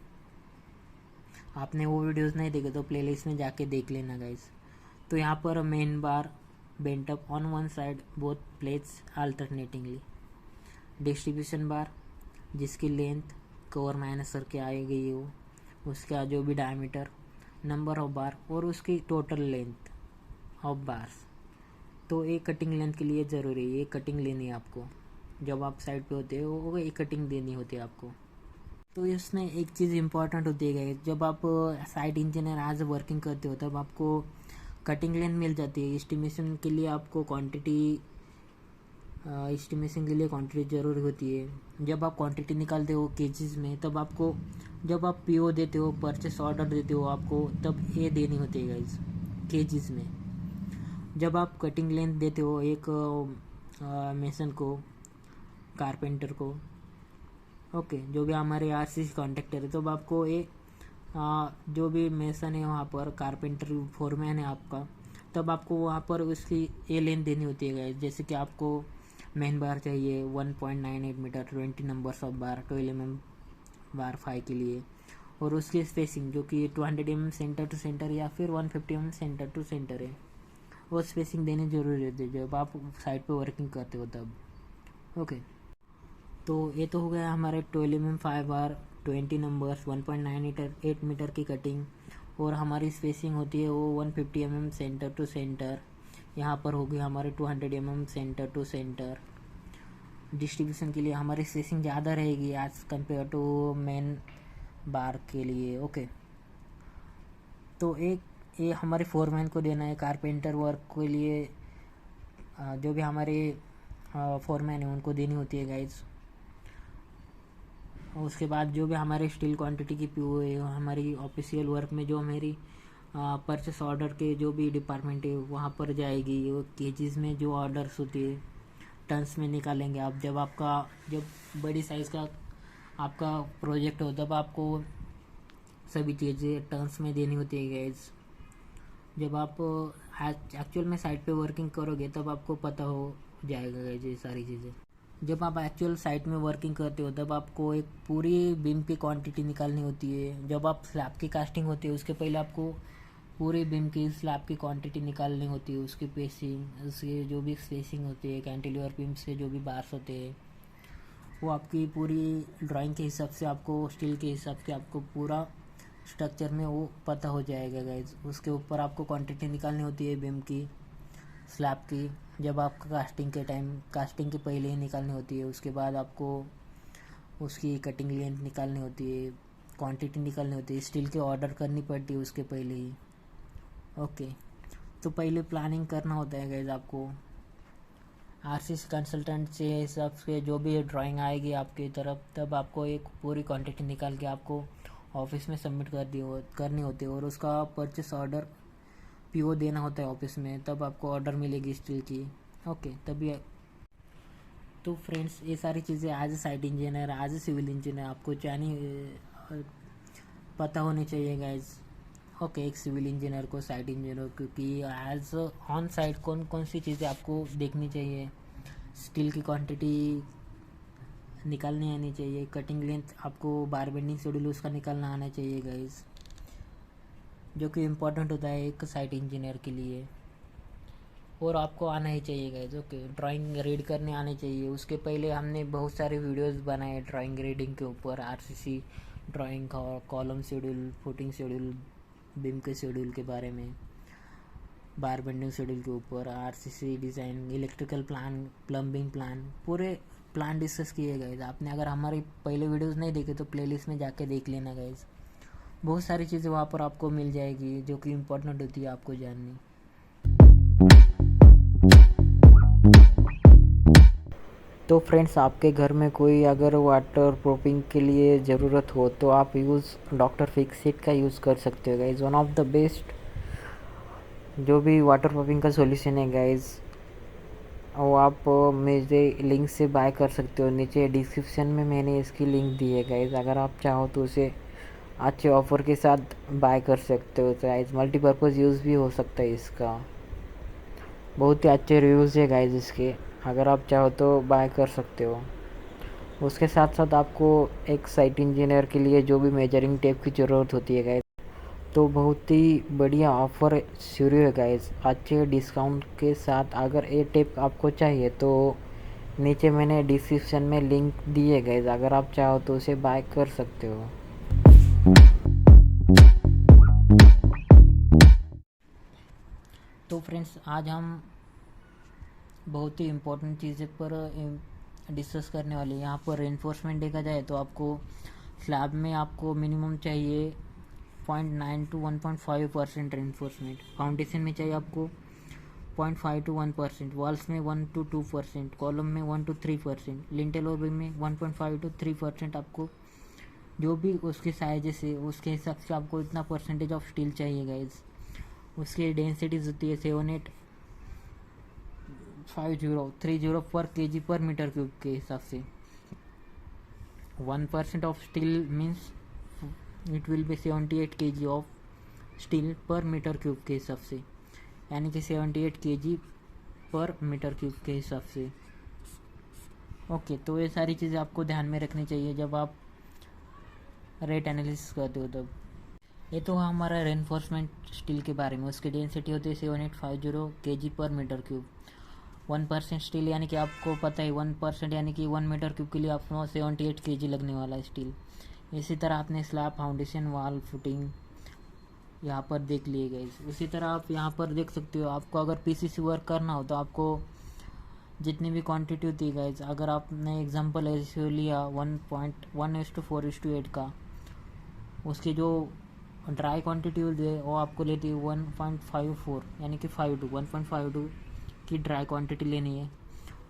आपने वो वीडियोस नहीं देखे तो प्लेलिस्ट में जाके देख लेना गाइज। तो यहाँ पर main bar bent up on one side both plates alternatingly, distribution bar जिसकी लेंथ कवर माइनस करके आई गई हो, उसका जो भी डायमीटर, नंबर ऑफ बार और उसकी टोटल लेंथ ऑफ बार्स। तो एक कटिंग लेंथ के लिए ज़रूरी है, एक कटिंग लेनी है आपको। जब आप साइड पे होते हो वो एक कटिंग देनी होती है आपको। तो इसमें एक चीज़ इंपॉर्टेंट होती है, जब आप साइट इंजीनियर एज वर्किंग करते हो तब आपको कटिंग लेंथ मिल जाती है। एस्टिमेशन के लिए आपको क्वांटिटी, एस्टिमेशन के लिए क्वांटिटी ज़रूरी होती है। जब आप क्वांटिटी निकालते हो केजीज में, तब आपको जब आप पीओ देते हो, परचेस ऑर्डर देते हो आपको, तब ये देनी होती है गाइज केजीज में। जब आप कटिंग लेंथ देते हो एक मेसन को, कारपेंटर को, ओके, जो भी हमारे आरसीसी कॉन्ट्रैक्टर है, तब आपको ये जो भी मेसन है वहाँ पर, कारपेंटर फोरमैन है आपका, तब आपको वहाँ पर उसकी ये लेंथ देनी होती है गाइज। जैसे कि आपको मेन बार चाहिए 1.98 metre, 20 numbers of bar, 12 mm bar 5 के लिए, और उसकी स्पेसिंग जो कि 200 mm सेंटर टू सेंटर या फिर 150 mm सेंटर टू सेंटर है, वो स्पेसिंग देनी जरूरी होती है जब आप साइट पे वर्किंग करते हो तब। ओके, तो ये तो हो गया हमारे 12 mm 5 बार, 20 नंबर्स, 1.98 मीटर की कटिंग, और हमारी स्पेसिंग होती है वो 150 mm सेंटर टू सेंटर। यहाँ पर हो गया हमारे 200 mm centre to centre. Distribution के लिए हमारी स्पेसिंग ज़्यादा रहेगी as compare to main bar के लिए। ओके, तो एक ये हमारे फोरमैन को देना है, कारपेंटर वर्क के लिए जो भी हमारे फोरमैन है उनको देनी होती है गाइज। उसके बाद जो भी हमारे स्टील क्वांटिटी की पीओ है, हमारी ऑफिशियल वर्क में जो मेरी परचेस ऑर्डर के जो भी डिपार्टमेंट है वहाँ पर जाएगी। वो केजीज में जो ऑर्डर्स होती है टन्स में निकालेंगे आप। जब बड़ी साइज़ का आपका प्रोजेक्ट हो तब आपको सभी चीज़ें टन्स में देनी होती है गाइस। जब आप एक्चुअल में साइट पे वर्किंग करोगे तब आपको पता हो जाएगा गाइस ये सारी चीज़ें। जब आप एक्चुअल साइट में वर्किंग करते हो तब आपको एक पूरी बीम की क्वांटिटी निकालनी होती है। जब आप स्लैब की कास्टिंग होती है उसके पहले आपको पूरी बीम की स्लैब की क्वांटिटी निकालनी होती है, उसकी पेसिंग, उसकी जो भी स्पेसिंग होती है, कैंटिलीवर बीम से जो भी बार्स होते हैं वो आपकी पूरी ड्राइंग के हिसाब से, आपको स्टील के हिसाब से आपको पूरा स्ट्रक्चर में वो पता हो जाएगा गाइज। उसके ऊपर आपको क्वांटिटी निकालनी होती है बीम की, स्लैब की। जब आपका कास्टिंग के पहले ही निकालनी होती है। उसके बाद आपको उसकी कटिंग लेंथ निकालनी होती है, क्वांटिटी निकालनी होती है, स्टील के ऑर्डर करनी पड़ती है उसके पहले ही। ओके, तो पहले प्लानिंग करना होता है गाइज आपको। आरसीसी कंसल्टेंट से हिसाब से जो भी ड्राइंग आएगी आपकी तरफ तब आपको एक पूरी क्वांटिटी निकाल के आपको ऑफिस में सबमिट करनी होती है और उसका परचेस ऑर्डर पीओ देना होता है ऑफिस में, तब आपको ऑर्डर मिलेगी स्टील की। ओके, तभी। तो फ्रेंड्स, ये सारी चीज़ें as a site engineer, as a civil engineer आपको पता होनी चाहिए गाइज। ओके, एक सिविल इंजीनियर को, साइट इंजीनियर, क्योंकि एज ऑन साइट कौन कौन सी चीज़ें आपको देखनी चाहिए। स्टील की क्वांटिटी निकालनी आनी चाहिए, कटिंग लेंथ आपको, बार बेंडिंग शेड्यूल उसका निकालना आना चाहिए गाइज, जो कि इम्पोर्टेंट होता है एक साइट इंजीनियर के लिए। और आपको आना ही चाहिए गाइज। ओके, ड्राइंग रीड करने आने चाहिए। उसके पहले हमने बहुत सारे वीडियोस बनाए ड्राइंग रीडिंग के ऊपर, आरसीसी ड्राइंग का, column schedule, footing schedule, beam के शेड्यूल के बारे में, बार बेंडिंग शेड्यूल के ऊपर, RCC design, electrical plan, plumbing plan, पूरे प्लान डिस्कस किए गए। आपने अगर हमारे पहले वीडियोस नहीं देखे तो प्लेलिस्ट में जाके देख लेना गाइज। बहुत सारी चीज़ें वहाँ पर आपको मिल जाएगी जो कि इम्पोर्टेंट होती है आपको जाननी। तो फ्रेंड्स, आपके घर में कोई अगर वाटर प्रूफिंग के लिए ज़रूरत हो तो आप डॉक्टर फिक्सिट का यूज़ कर सकते हो guys. One of the best जो भी वाटर प्रूफिंग का सॉल्यूशन है गाइज, वो आप मेरे लिंक से बाय कर सकते हो। नीचे डिस्क्रिप्शन में मैंने इसकी लिंक दी है गाइज, अगर आप चाहो तो उसे अच्छे ऑफ़र के साथ बाय कर सकते हो गाइज। मल्टीपर्पज़ यूज़ भी हो सकता है इसका, बहुत ही अच्छे रिव्यूज़ है गाइज इसके, अगर आप चाहो तो बाय कर सकते हो। उसके साथ साथ आपको एक साइट इंजीनियर के लिए जो भी मेजरिंग टेप की ज़रूरत होती है गाइज, तो बहुत ही बढ़िया ऑफ़र शुरू है गाइज, अच्छे डिस्काउंट के साथ। अगर ये टेप आपको चाहिए तो नीचे मैंने डिस्क्रिप्शन में लिंक दी है गाइज, अगर आप चाहो तो उसे बाय कर सकते हो। तो फ्रेंड्स, आज हम बहुत ही इम्पोर्टेंट चीज़ें पर डिस्कस करने वाले हैं। यहाँ पर रेनफोर्समेंट देखा जाए तो आपको स्लैब में आपको मिनिमम चाहिए 0.9 to 1.5% रेनफोर्समेंट, फाउंडेशन में चाहिए आपको 0.5 to 1%, वॉल्स में 1 to 2%, कॉलम में 1 to 3%, लिंटेल और बीम में 1.5 to 3%। आपको जो भी उसके साइजेस है उसके हिसाब से आपको इतना परसेंटेज ऑफ स्टील चाहिए गाइज। उसकी डेंसिटीज होती है 78530 पर kg पर मीटर क्यूब के हिसाब से। 1% of steel means it will be 78 kg of steel पर मीटर क्यूब के हिसाब से, यानी कि 78 kg पर मीटर क्यूब के हिसाब से। ओके, तो ये सारी चीज़ें आपको ध्यान में रखनी चाहिए जब आप रेट एनालिसिस करते हो तब। ये तो हमारा रेनफोर्समेंट स्टील के बारे में। उसकी डेंसिटी होती है 7850 kg पर मीटर क्यूब। 1% स्टील, यानी कि आपको पता है 1% यानी कि 1 मीटर क्यूब के लिए आपको 78 kg लगने वाला है स्टील। इसी तरह आपने स्लैब, फाउंडेशन, वॉल, फुटिंग यहाँ पर देख लिए गए। उसी तरह आप यहाँ पर देख सकते हो, आपको अगर पीसीसी वर्क करना हो तो आपको जितनी भी क्वांटिटी होती है गाइज, अगर आपने एग्जांपल ऐसे लिया 1:4:8 का, उसकी जो ड्राई क्वांटिटी होती है वो आपको लेती है 1.54, यानी कि 1.52 की ड्राई क्वांटिटी लेनी है।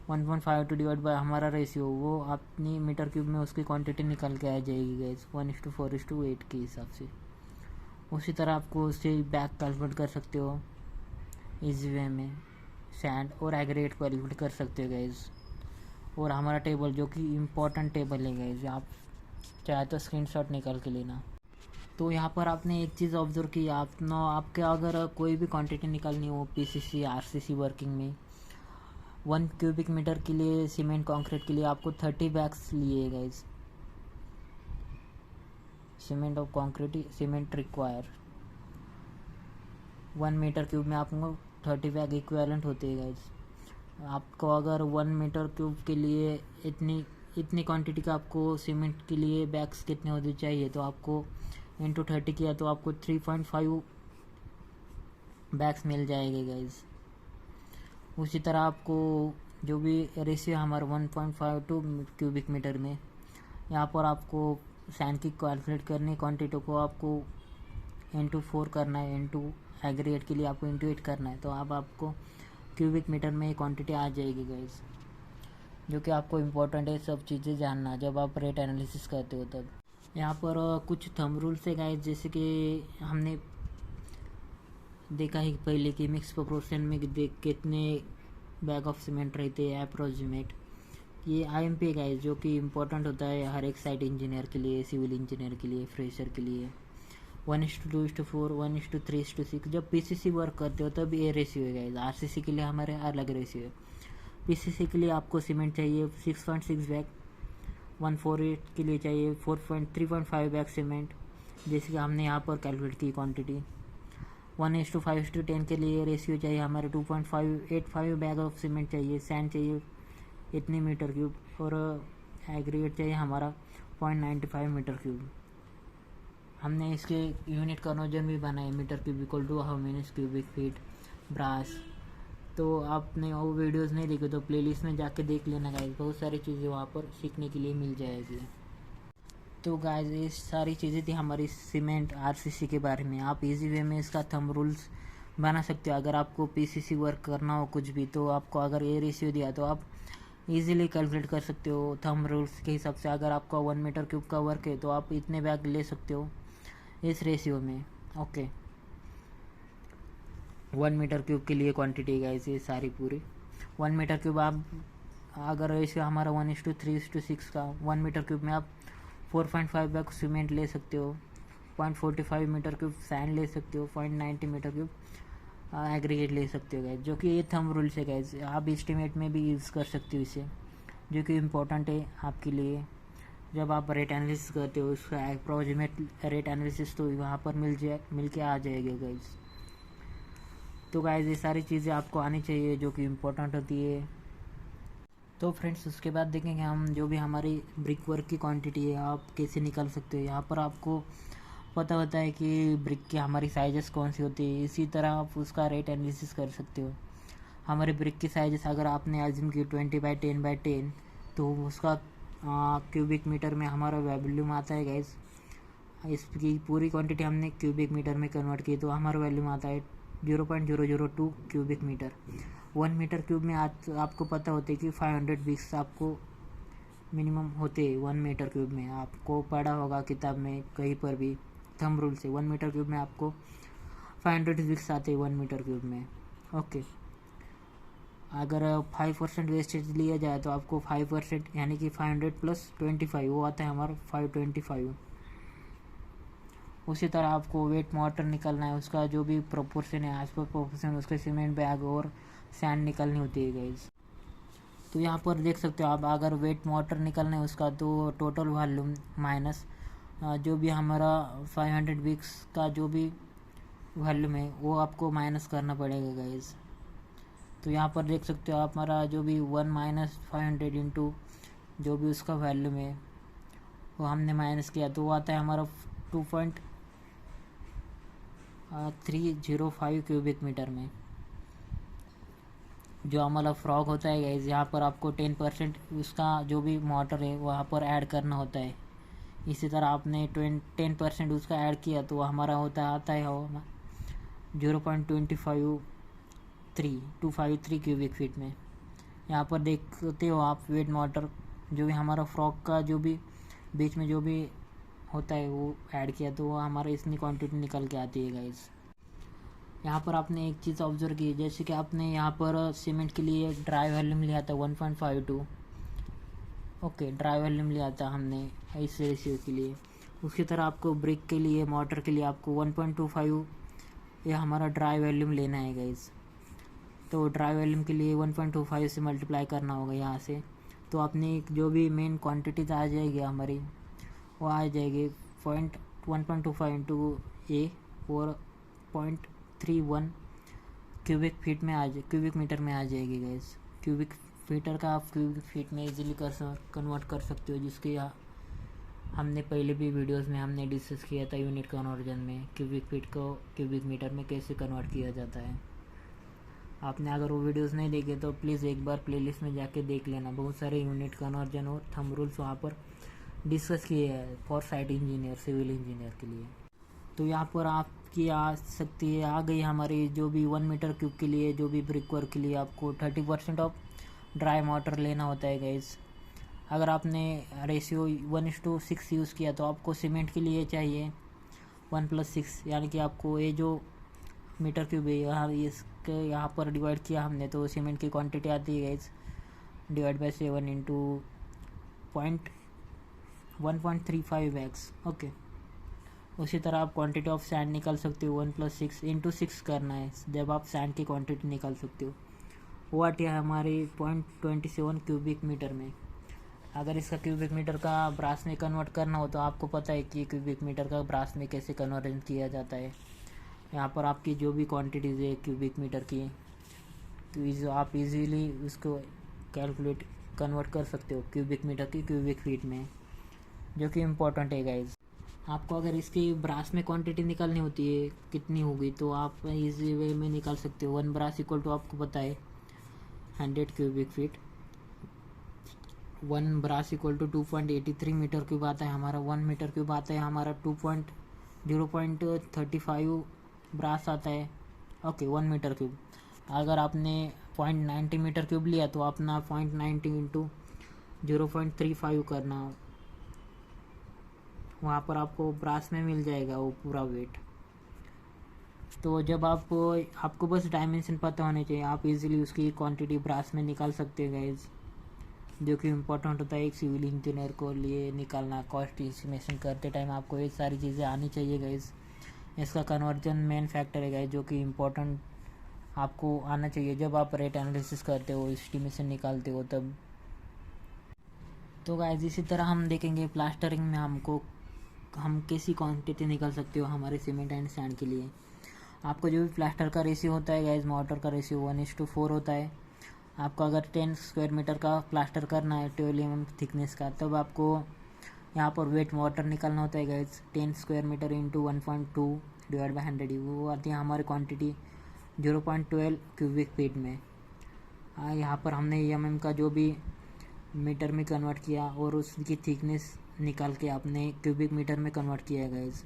1.52 डिवाइड बाय हमारा रेशियो, वो अपनी मीटर क्यूब में उसकी क्वांटिटी निकल के आ जाएगी गैस 1:4:8 के हिसाब से। उसी तरह आपको उससे बैक कैलकुलेट कर सकते हो इजी वे में, सैंड और एग्रीगेट कैलकुलेट कर सकते हो गैस। और हमारा टेबल जो कि इम्पोर्टेंट टेबल है गाइस, आप चाहे तो स्क्रीनशॉट निकाल के लेना। तो यहाँ पर आपने एक चीज़ ऑब्जर्व की, आपके अगर कोई भी क्वांटिटी निकालनी हो पीसीसी आरसीसी वर्किंग में, 1 क्यूबिक मीटर के लिए सीमेंट कंक्रीट के लिए आपको 30 बैग्स लिए गाइस, सीमेंट और concrete cement require 1 metre cube में आपको 30 बैग इक्विवेलेंट होते हैं गाइस। आपको अगर 1 मीटर क्यूब के लिए इतनी क्वांटिटी का आपको सीमेंट के लिए बैग्स कितने होने चाहिए, तो आपको इंटू 30 किया तो आपको 3.5 बैग्स मिल जाएंगे गाइस। उसी तरह आपको जो भी रेशियो हमारा 1.52 क्यूबिक मीटर में, यहाँ पर आपको सैंड की कैलकुलेट करनी, क्वांटिटी को आपको इंटू 4 करना है, इंटू एग्रीगेट के लिए आपको इंटू 8 करना है, तो आपको क्यूबिक मीटर में ये क्वांटिटी आ जाएगी गाइस, जो कि आपको इम्पोर्टेंट है सब चीज़ें जानना जब आप रेट एनालिसिस करते हो तब। यहाँ पर कुछ थंब रूल्स है गाइस, जैसे कि हमने देखा है पहले कि मिक्स प्रोपोर्शन में कितने बैग ऑफ सीमेंट रहते हैं अप्रोक्सीमेट। ये आईएमपी गाइस, जो कि इम्पोर्टेंट होता है हर एक साइट इंजीनियर के लिए, सिविल इंजीनियर के लिए, फ्रेशर के लिए। 1:2:4, 1:3:6। जब पीसीसी वर्क करते हो तब ये रेशियो है गाइस। आरसीसी के लिए हमारे अलग रेशियो है। पीसीसी के लिए आपको सीमेंट चाहिए 6.6 बैग, 148 के लिए चाहिए 3.5 बैग सीमेंट, जैसे कि हमने यहाँ पर कैलकुलेट की क्वांटिटी। 1:5:10 के लिए रेशियो चाहिए हमारे 2.585 बैग ऑफ सीमेंट चाहिए, सैंड चाहिए इतनी मीटर क्यूब, और एग्रीगेट चाहिए हमारा 0.95 मीटर क्यूब। हमने इसके यूनिट कन्वर्जन भी बनाए, metre cube equal to how many cubic feet brass. तो आपने वो वीडियोस नहीं देखे तो प्लेलिस्ट में जाके देख लेना गाइस, बहुत सारी चीज़ें वहाँ पर सीखने के लिए मिल जाएगी। तो गाइस ये सारी चीज़ें थी हमारी सीमेंट आरसीसी के बारे में। आप इजी वे में इसका थंब रूल्स बना सकते हो। अगर आपको पीसीसी वर्क करना हो कुछ भी, तो आपको अगर ये रेशियो दिया तो आप इजीली कैलकुलेट कर सकते हो थंब रूल्स के हिसाब से। अगर आपका 1 मीटर क्यूब का वर्क है तो आप इतने बैग ले सकते हो इस रेशियो में। ओके, 1 मीटर क्यूब के लिए क्वांटिटी गाइस ये सारी पूरी 1 मीटर क्यूब। आप अगर रेशियो हमारा 1:3:6 का, 1 मीटर क्यूब में आप 4.5 बैग सीमेंट ले सकते हो, 0.45 मीटर क्यूब सैंड ले सकते हो, 0.90 मीटर क्यूब एग्रीगेट ले सकते हो गाइस, जो कि ये थंब रूल्स है गाइस। आप एस्टिमेट में भी यूज़ कर सकते हो इसे, जो कि इम्पोर्टेंट है आपके लिए जब आप रेट एनालिसिस करते हो। उसका अप्रोक्सीमेट रेट एनालिसिस तो वहाँ पर मिल के आ जाएगा गाइस। तो गाइस ये सारी चीज़ें आपको आनी चाहिए जो कि इम्पोर्टेंट होती है। तो फ्रेंड्स उसके बाद देखेंगे हम जो भी हमारी ब्रिक वर्क की क्वांटिटी है आप कैसे निकाल सकते हो। यहाँ पर आपको पता होता है कि ब्रिक की हमारी साइजेस कौन सी होती है, इसी तरह आप उसका रेट एनालिसिस कर सकते हो। हमारे ब्रिक की साइजेस अगर आपने एज्यूम की 20x10x10, तो उसका क्यूबिक मीटर में हमारा वैल्यूम आता है गाइस। इसकी पूरी क्वांटिटी हमने क्यूबिक मीटर में कन्वर्ट की तो हमारा वैल्यूम आता है 0.002 क्यूबिक मीटर। 1 मीटर क्यूब में आपको पता होता है कि 500 विक्स आपको मिनिमम होते हैं 1 मीटर क्यूब में। आपको पढ़ा होगा किताब में कहीं पर भी थंब रूल से 1 मीटर क्यूब में आपको 500 विक्स आते हैं 1 मीटर क्यूब में। ओके, अगर 5% वेस्टेज लिया जाए तो आपको 5% यानी कि 500 + 25 वो आता है हमारा 525। उसी तरह आपको वेट मोटर निकलना है, उसका जो भी प्रोपोर्शन है एज पर प्रोपोर्शन उसके सीमेंट बैग और सैंड निकलनी होती है गाइस। तो यहाँ पर देख सकते हो आप, अगर वेट मोटर निकलना है उसका तो टोटल वॉल्यूम माइनस जो भी हमारा 500 विक्स का जो भी वॉल्यूम है वो आपको माइनस करना पड़ेगा गाइस। तो यहाँ पर देख सकते हो आप, हमारा जो भी 1 - 500 इंटू जो भी उसका वैल्यूम है वो हमने माइनस किया तो वो आता है हमारा 2.305 क्यूबिक मीटर में। जो हमारा फ्रॉग होता है गाइस, यहाँ पर आपको 10% उसका जो भी मोटर है वहाँ पर ऐड करना होता है। इसी तरह आपने 10% उसका ऐड किया तो हमारा आता है 0.253 क्यूबिक फीट में। यहाँ पर देखते हो आप वेट मोटर जो भी हमारा फ्रॉग का जो भी बीच में जो भी होता है वो ऐड किया तो वो हमारा इतनी क्वांटिटी निकल के आती है गाइस। यहाँ पर आपने एक चीज़ ऑब्जर्व की, जैसे कि आपने यहाँ पर सीमेंट के लिए ड्राई वॉल्यूम लिया था 1.52, ओके, ड्राई वॉल्यूम लिया था हमने इस रेशियो के लिए। उसकी तरह आपको ब्रिक के लिए, मोटर के लिए आपको 1.25 ये हमारा ड्राई वॉल्यूम लेना है गाइस। तो ड्राई वॉल्यूम के लिए 1.25 से मल्टीप्लाई करना होगा यहाँ से। तो अपनी जो भी मेन क्वांटिटीज आ जाएगी हमारी, वो आ जाएगी 1.25 इंटू ए 4.31 क्यूबिक फीट में क्यूबिक मीटर में आ जाएगी गाइस। क्यूबिक मीटर का आप क्यूबिक फीट में इजीली कन्वर्ट कर सकते हो, जिसके हमने पहले भी वीडियोस में हमने डिस्कस किया था यूनिट कन्वर्जन में, क्यूबिक फीट को क्यूबिक मीटर में कैसे कन्वर्ट किया जाता है। आपने अगर वो वीडियोस नहीं देखे तो प्लीज़ एक बार प्लेलिस्ट में जाके देख लेना, बहुत सारे यूनिट कन्वर्जन और थंब रूल्स वहाँ पर डिस्कस किए हैं for site engineer, civil engineer के लिए। तो यहाँ पर आपकी आ सकती है, आ गई हमारी जो भी 1 मीटर क्यूब के लिए, जो भी ब्रिक वर्क के लिए आपको 30% ऑफ ड्राई वाटर लेना होता है गाइस। अगर आपने रेशियो 1:6 यूज़ किया तो आपको सीमेंट के लिए चाहिए 1+6, यानी कि आपको ये जो मीटर क्यूब है यहाँ पर डिवाइड किया हमने, तो सीमेंट की क्वांटिटी आती है guys divide by 7 into 1.35x। Okay, उसी तरह आप क्वांटिटी ऑफ सैंड निकाल सकते हो, 1+6 इंटू 6 करना है जब आप सैंड की क्वांटिटी निकाल सकते हो। वो आती है हमारी 0.27 क्यूबिक मीटर में। अगर इसका क्यूबिक मीटर का ब्रास में कन्वर्ट करना हो तो आपको पता है कि क्यूबिक मीटर का ब्रास में कैसे कन्वर्जन किया जाता है। यहाँ पर आपकी जो भी क्वांटिटीज़ है क्यूबिक मीटर की, तो आप इजीली उसको कन्वर्ट कर सकते हो क्यूबिक मीटर की क्यूबिक फीट में, जो कि इम्पोर्टेंट है गाइज। आपको अगर इसकी ब्रास में क्वांटिटी निकालनी होती है कितनी होगी, तो आप इजी वे में निकाल सकते हो। 1 ब्रास इक्वल टू आपको पता है 100 cubic feet. 1 brass equal to 2.83 metre cube आता है हमारा। 1 मीटर क्यूब आता है हमारा 0.35 ब्रास आता है। Okay, 1 metre cube. अगर आपने 0.90 मीटर क्यूब लिया तो अपना 0.90 इंटू 0.35 करना, वहाँ पर आपको ब्रास में मिल जाएगा वो पूरा वेट। तो जब आपको बस डायमेंशन पता होने चाहिए, आप इजीली उसकी क्वांटिटी ब्रास में निकाल सकते हैं गाइज, जो कि इम्पोर्टेंट होता है एक सिविल इंजीनियर को लिए निकालना। कॉस्ट एस्टिमेशन करते टाइम आपको ये सारी चीज़ें आनी चाहिए गाइज। इसका कन्वर्जन मेन फैक्टर है गाइज, जो कि इम्पोर्टेंट आपको आना चाहिए जब आप रेट एनालिसिस करते हो, एस्टिमेशन निकालते हो तब। तो गाइज इसी तरह हम देखेंगे प्लास्टरिंग में हम कैसी क्वांटिटी निकाल सकते हो हमारे सीमेंट एंड सैंड के लिए। आपको जो भी प्लास्टर का रेशियो होता है गाइज, मोटर का रेशियो 1:4 होता है। आपको अगर 10 स्क्वायर मीटर का प्लास्टर करना है 12 mm थिकनेस का, तब आपको यहाँ पर वेट वाटर निकालना होता है guys 10 square metre into 1.2 divide by 100। वो आती है हमारी क्वांटिटी 0.12 क्यूबिक फीट में। यहाँ पर हमने mm का जो भी मीटर में कन्वर्ट किया और उसकी थिकनेस निकाल के आपने क्यूबिक मीटर में कन्वर्ट किया है गाइज।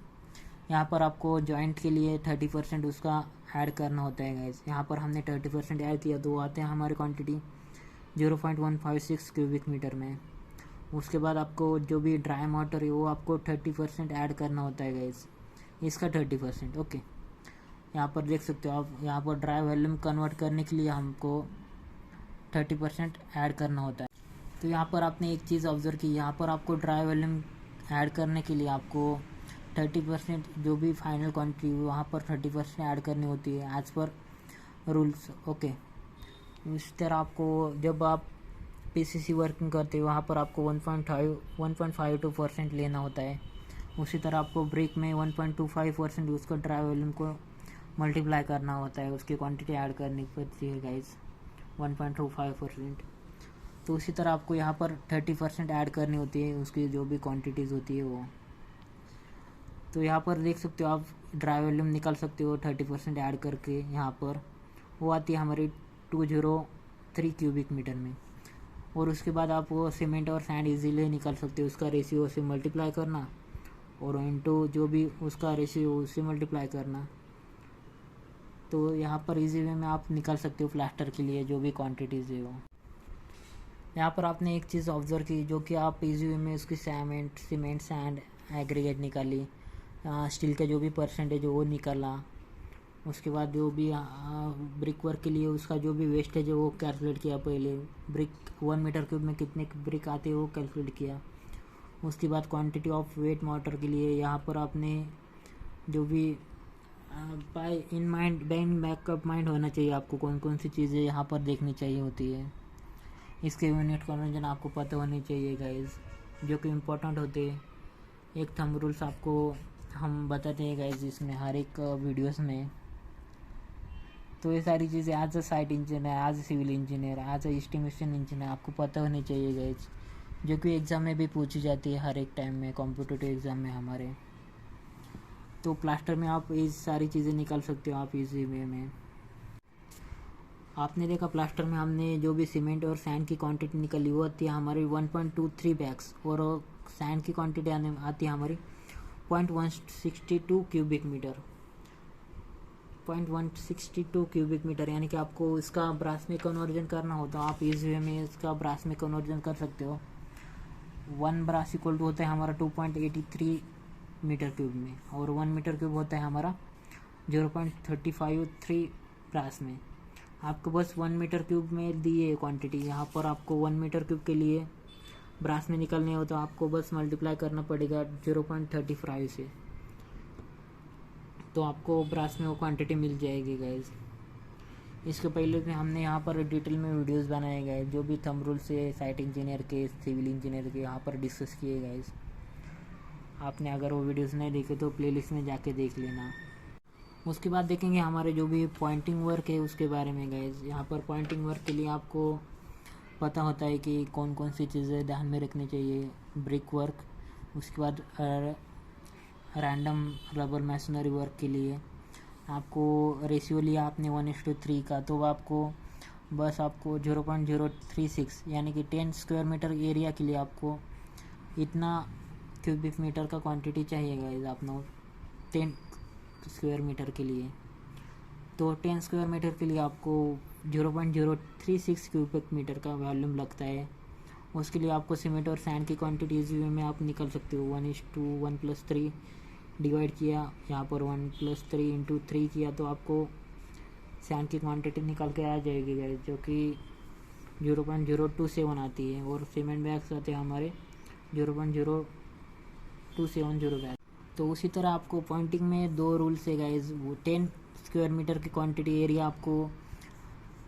यहाँ पर आपको जॉइंट के लिए 30% उसका ऐड करना होता है गाइज। यहाँ पर हमने 30% ऐड किया तो आते हैं हमारी क्वांटिटी 0.156 क्यूबिक मीटर में। उसके बाद आपको जो भी ड्राई वाटर है वो आपको 30% ऐड करना होता है गाइज, इसका 30%। ओके, यहाँ पर देख सकते हो आप, यहाँ पर ड्राई वॉल्यूम कन्वर्ट करने के लिए हमको 30% ऐड करना होता है। तो यहाँ पर आपने एक चीज़ ऑब्जर्व की, यहाँ पर आपको ड्राई वॉल्यूम ऐड करने के लिए आपको 30% जो भी फाइनल क्वांटिटी वहाँ पर 30% ऐड करनी होती है एज पर रूल्स। ओके, इस तरह आपको जब आप पीसीसी वर्किंग करते हो वहाँ पर आपको 1.52% लेना होता है। उसी तरह आपको ब्रिक में 1.25% उसका ड्राई वॉल्यूम को मल्टीप्लाई करना होता है, उसकी क्वांटिटी ऐड करनी पड़ती है गाइज 1.25%। तो उसी तरह आपको यहाँ पर 30% ऐड करनी होती है, उसकी जो भी क्वांटिटीज़ होती है वो। तो यहाँ पर देख सकते हो आप ड्राई वॉल्यूम निकाल सकते हो 30% ऐड करके। यहाँ पर वो आती है हमारी 203 क्यूबिक मीटर में। और उसके बाद आप वो सीमेंट और सैंड इजीली निकाल सकते हो, उसका रेशियो से मल्टीप्लाई करना और इनटू जो भी उसका रेशियो उससे मल्टीप्लाई करना। तो यहाँ पर इजी वे में आप निकाल सकते हो प्लास्टर के लिए जो भी क्वांटिटीज़ है वो। यहाँ पर आपने एक चीज़ ऑब्जर्व की, जो कि आप इजी वे में उसकी सीमेंट सैंड एग्रीगेट निकाली, स्टील का जो भी परसेंटेज वो निकाला, उसके बाद जो भी ब्रिक वर्क के लिए उसका जो भी वेस्टेज है वो कैलकुलेट किया। पहले ब्रिक 1 मीटर क्यूब में कितने ब्रिक आते हैं वो कैलकुलेट किया। उसके बाद क्वांटिटी ऑफ वेट मोटर के लिए यहाँ पर आपने जो भी by in mind ban backup mind होना चाहिए आपको, कौन कौन सी चीज़ें यहाँ पर देखनी चाहिए होती है। इसके यूनिट कन्वर्जन आपको पता होनी चाहिए गाइज, जो कि इम्पोर्टेंट होते हैं। एक थंब रूल्स आपको हम बताते हैं गाइज इसमें हर एक वीडियोस में। तो ये सारी चीज़ें as a site engineer, as a civil engineer, as a estimation engineer आपको पता होनी चाहिए गाइज, जो कि एग्ज़ाम में भी पूछी जाती है हर एक टाइम में, कॉम्पिटिटिव एग्ज़ाम में हमारे। तो प्लास्टर में आप ये सारी चीज़ें निकाल सकते हो आप इजी वे में। आपने देखा प्लास्टर में हमने जो भी सीमेंट और सैंड की क्वांटिटी निकली वो आती है हमारी 1.23 बैग्स, और सैंड की क्वांटिटी आती है हमारी 0.162 क्यूबिक मीटर। 0.162 क्यूबिक मीटर, यानी कि आपको इसका ब्रास में कन्वर्जन करना हो तो आप इस वे में इसका ब्रास में कन्वर्जन कर सकते हो। 1 ब्रास इक्वल टू होता है हमारा 2.83 मीटर क्यूब में, और 1 मीटर क्यूब होता है हमारा 0.353 ब्रास में। आपको बस 1 मीटर क्यूब में दी है क्वांटिटी, यहाँ पर आपको 1 मीटर क्यूब के लिए ब्रास में निकलने हो तो आपको बस मल्टीप्लाई करना पड़ेगा 0.35 से, तो आपको ब्रास में वो क्वांटिटी मिल जाएगी गाइज। इसके पहले भी हमने यहाँ पर डिटेल में वीडियोस बनाए गए, जो भी थंब रूल से साइट इंजीनियर के, सिविल इंजीनियर के यहाँ पर डिस्कस किए गाइज। आपने अगर वो वीडियोस नहीं देखे तो प्लेलिस्ट में जाके देख लेना। उसके बाद देखेंगे हमारे जो भी पॉइंटिंग वर्क है उसके बारे में गाइज। यहाँ पर पॉइंटिंग वर्क के लिए आपको पता होता है कि कौन कौन सी चीज़ें ध्यान में रखनी चाहिए। ब्रिक वर्क, उसके बाद रैंडम रबर मैसनरी वर्क के लिए आपको रेशियो लिया आपने 1:3 का, तो आपको बस आपको 0.036 यानी कि 10 स्क्वायर मीटर एरिया के लिए आपको इतना क्यूबिक मीटर का क्वांटिटी चाहिए गाइज आपने 10 स्क्वायर मीटर के लिए। तो 10 स्क्वायर मीटर के लिए आपको 0.036 क्यूबिक मीटर का वॉल्यूम लगता है। उसके लिए आपको सीमेंट और सैंड की क्वांटिटी इस वे में आप निकल सकते हो। 1:1+3 डिवाइड किया, यहाँ पर 1+3 × 3 किया तो आपको सैंड की क्वांटिटी निकल के आ जाएगी गाइस, जो कि 0.027 आती है, और सीमेंट बैग्स आते हैं हमारे 0.0270 बैग। तो उसी तरह आपको पॉइंटिंग में 2 रूल्स है गाइज। वो 10 स्क्वायर मीटर की क्वांटिटी एरिया आपको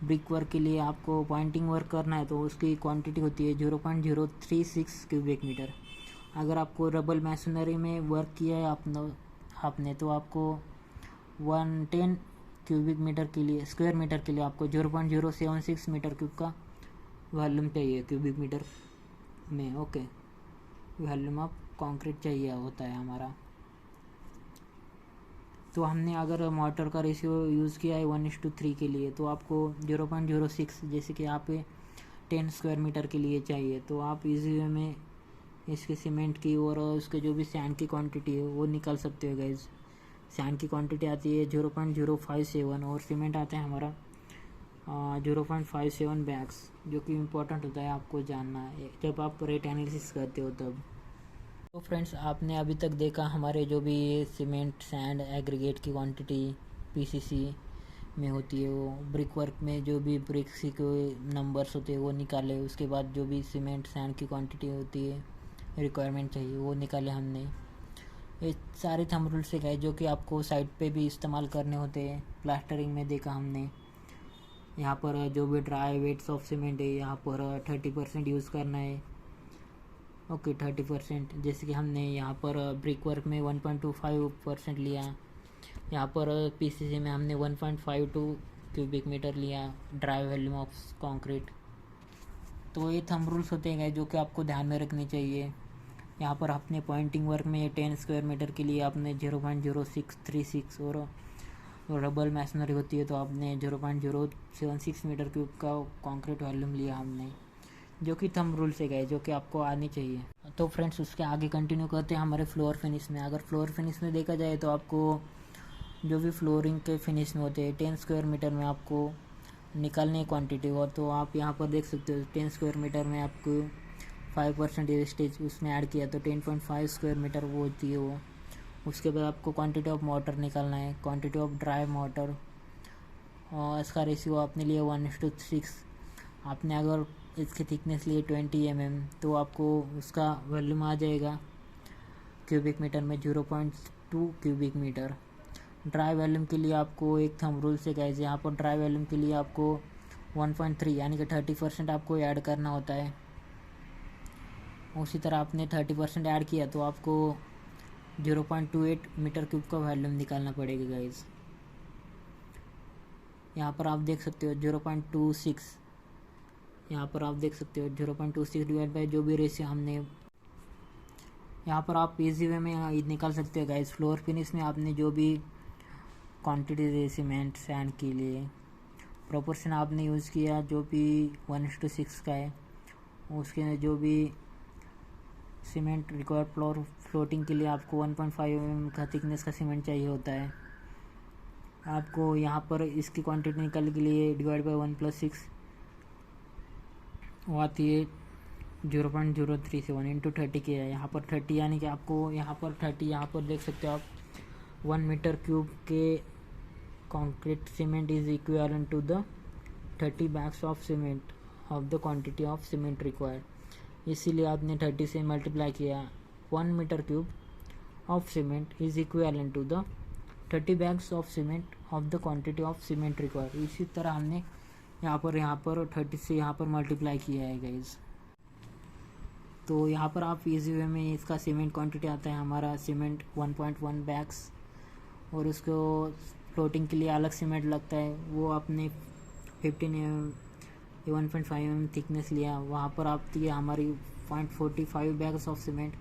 ब्रिक वर्क के लिए आपको पॉइंटिंग वर्क करना है तो उसकी क्वांटिटी होती है 0.036 क्यूबिक मीटर। अगर आपको रबल मैसनरी में वर्क किया है आपने तो आपको 110 क्यूबिक मीटर के लिए, स्क्वायर मीटर के लिए आपको 0.076 मीटर क्यूब का वॉल्यूम चाहिए क्यूबिक मीटर में। ओके, वॉल्यूम ऑफ कंक्रीट चाहिए होता है हमारा। तो हमने अगर मोटर का रेशियो यूज़ किया है 1:3 के लिए तो आपको 0.06 जैसे कि आप 10 स्क्वायर मीटर के लिए चाहिए, तो आप इजी वे में इसके सीमेंट की और उसके जो भी सैंड की क्वांटिटी है वो निकाल सकते हो गाइज। सैंड की क्वांटिटी आती है 0.057 और सीमेंट आता है हमारा 0.57 बैग्स, जो कि इम्पोर्टेंट होता है आपको जानना है जब आप रेट एनालिसिस करते हो तब। तो फ्रेंड्स, आपने अभी तक देखा हमारे जो भी सीमेंट सैंड एग्रीगेट की क्वांटिटी पीसीसी में होती है, वो ब्रिक वर्क में जो भी ब्रिक्स के नंबर्स होते हैं वो निकाले। उसके बाद जो भी सीमेंट सैंड की क्वांटिटी होती है रिक्वायरमेंट चाहिए वो निकाले हमने। ये सारे थंब रूल से गए जो कि आपको साइट पे भी इस्तेमाल करने होते हैं। प्लास्टरिंग में देखा हमने, यहाँ पर जो भी ड्राई वेट्स ऑफ सीमेंट है यहाँ पर 30% यूज़ करना है। ओके, 30%, जैसे कि हमने यहाँ पर ब्रिक वर्क में 1.25% लिया, यहाँ पर पीसीसी में हमने 1.52 क्यूबिक मीटर लिया ड्राई वॉल्यूम ऑफ कंक्रीट। तो ये थंब रूल्स होते हैं जो कि आपको ध्यान में रखने चाहिए। यहाँ पर अपने पॉइंटिंग वर्क में 10 स्क्वायर मीटर के लिए आपने 0.0636 और रबल मैसनरी होती है तो आपने 0.076 मीटर क्यूब का कंक्रीट वॉल्यूम लिया हमने, जो कि थंब रूल से गए जो कि आपको आनी चाहिए। तो फ्रेंड्स, उसके आगे कंटिन्यू करते हैं हमारे फ्लोर फिनिश में। अगर फ्लोर फिनिश में देखा जाए तो आपको जो भी फ्लोरिंग के फिनिश में होते हैं 10 स्क्वायर मीटर में आपको निकालने क्वांटिटी हो, तो आप यहाँ पर देख सकते हो 10 स्क्वायर मीटर में आपको 5% वेस्टेज उसमें ऐड किया तो 10.5 स्क्वायर मीटर वो होती है वो, उसके बाद आपको क्वांटिटी ऑफ वाटर निकालना है, क्वांटिटी ऑफ ड्राई वाटर, और इसका रेशियो आपने लिया 1:6। आपने अगर इसकी थिकनेस लिए 20 mm तो आपको उसका वॉल्यूम आ जाएगा क्यूबिक मीटर में 0.2 क्यूबिक मीटर। ड्राई वॉल्यूम के लिए आपको एक थंब रूल से गाइस यहाँ पर ड्राई वॉल्यूम के लिए आपको 1.3 यानी कि 30% आपको ऐड करना होता है। उसी तरह आपने 30% ऐड किया तो आपको 0.28 मीटर क्यूब का वॉल्यूम निकालना पड़ेगा गाइस। यहाँ पर आप देख सकते हो 0.26, यहाँ पर आप देख सकते हो 0.26 डिवाइड बाई जो भी रेशियो हमने। यहाँ पर आप इजी वे में निकाल सकते हो गाइस। फ्लोर फिनिश में आपने जो भी क्वांटिटी दी सीमेंट सैंड के लिए प्रोपोर्शन आपने यूज़ किया जो भी 1:6 का है, उसके जो भी सीमेंट रिक्वायर्ड फ्लोटिंग के लिए आपको 1.5 mm का थिकनेस का सीमेंट चाहिए होता है। आपको यहाँ पर इसकी क्वांटिटी निकालने के लिए डिवाइड बाई 1+6 वो आती है 0.037 इंटू 30 के है। यहाँ पर 30 यानी कि आपको यहाँ पर 30 यहाँ पर देख सकते हो आप 1 मीटर क्यूब के concrete cement is equivalent to the 30 bags of cement of the quantity of cement required. इसीलिए आपने 30 से मल्टीप्लाई किया। 1 metre cube of cement is equivalent to the 30 bags of cement of the quantity of cement required. इसी तरह हमने यहाँ पर 30 से यहाँ पर मल्टीप्लाई किया है गाइज। तो यहाँ पर आप इजी वे में इसका सीमेंट क्वांटिटी आता है हमारा सीमेंट 1.1 बैग्स, और उसको फ्लोटिंग के लिए अलग सीमेंट लगता है। वो आपने 15 mm 1.5 mm थिकनेस लिया, वहाँ पर आती है हमारी 0.45 bags of cement.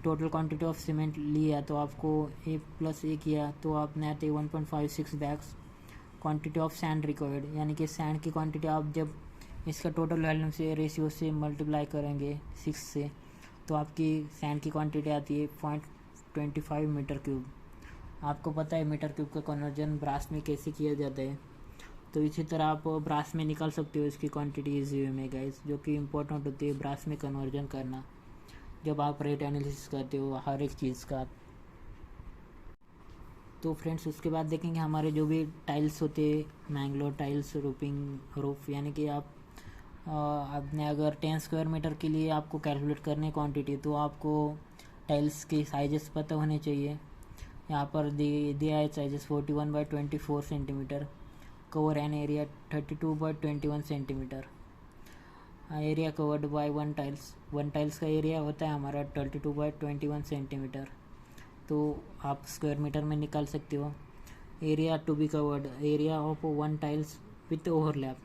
Total quantity of cement लिया तो आपको A+A किया तो आपने आते 1.56 bags. Quantity of sand required यानी कि सैंड की क्वांटिटी आप जब इसका टोटल वॉल्यूम से रेशियो से मल्टीप्लाई करेंगे 6 से तो आपकी सैंड की क्वांटिटी आती है 0.25 मीटर क्यूब। आपको पता है मीटर क्यूब का कन्वर्जन ब्रास में कैसे किया जाता है, तो इसी तरह आप ब्रास में निकाल सकते हो इसकी क्वांटिटी इजी वे में गाइस, जो कि इम्पोर्टेंट होती है ब्रास में कन्वर्जन करना जब आप रेट एनालिसिस करते हो हर एक चीज़ का। तो फ्रेंड्स उसके बाद देखेंगे हमारे जो भी टाइल्स होते हैं मैंगलोर टाइल्स रूफ यानी कि आप आपने अगर 10 स्क्वायर मीटर के लिए आपको कैलकुलेट करने क्वांटिटी तो आपको टाइल्स के साइजेस पता होने चाहिए। यहाँ पर दिया है sizes 41/24 centimetre, cover an area 32/21 centimetre, area covered by one tiles का एरिया होता है हमारा 32/21 सेंटीमीटर। तो आप स्क्वायर मीटर में निकाल सकते हो। Area to be covered area of one tiles with overlap,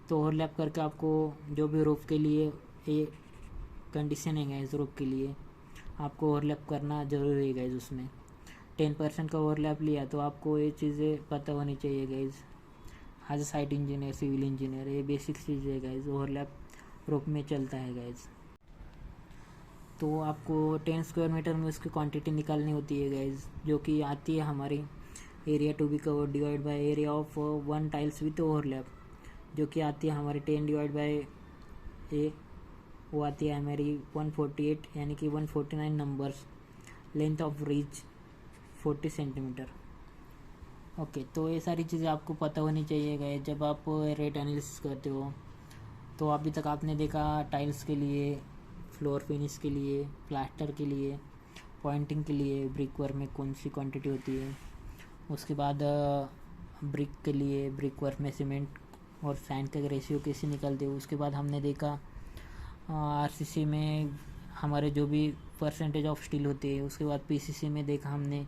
तो ओवरलैप करके आपको जो भी रूफ के लिए ये कंडीशन है गाइस, रूफ के लिए आपको ओवरलैप करना ज़रूरी है गाइस। उसमें 10% का ओवरलैप लिया तो आपको ये चीज़ें पता होनी चाहिए गाइस। As a site engineer civil engineer ये बेसिक चीज़ है गाइस, ओवरलैप रूफ में चलता है गाइस। तो आपको 10 स्क्वायर मीटर में उसकी क्वांटिटी निकालनी होती है गाइस, जो कि आती है हमारी area to be covered divide by area of one tiles with overlap, जो कि आती है हमारी 10 डिवाइड बाय ए, वो आती है हमारी 148 यानी कि 149 numbers. Length of reach 40 centimetre. Okay, तो ये सारी चीज़ें आपको पता होनी चाहिए गाइस जब आप रेट एनालिसिस करते हो। तो अभी तक आपने देखा टाइल्स के लिए, फ्लोर फिनिश के लिए, प्लास्टर के लिए, पॉइंटिंग के लिए ब्रिक वर्क में कौन सी क्वांटिटी होती है। उसके बाद ब्रिक के लिए ब्रिक वर्क में सीमेंट और सैंड का रेशियो कैसे निकलते हो। उसके बाद हमने देखा आरसीसी में हमारे जो भी परसेंटेज ऑफ स्टील होती है। उसके बाद पीसीसी में देखा हमने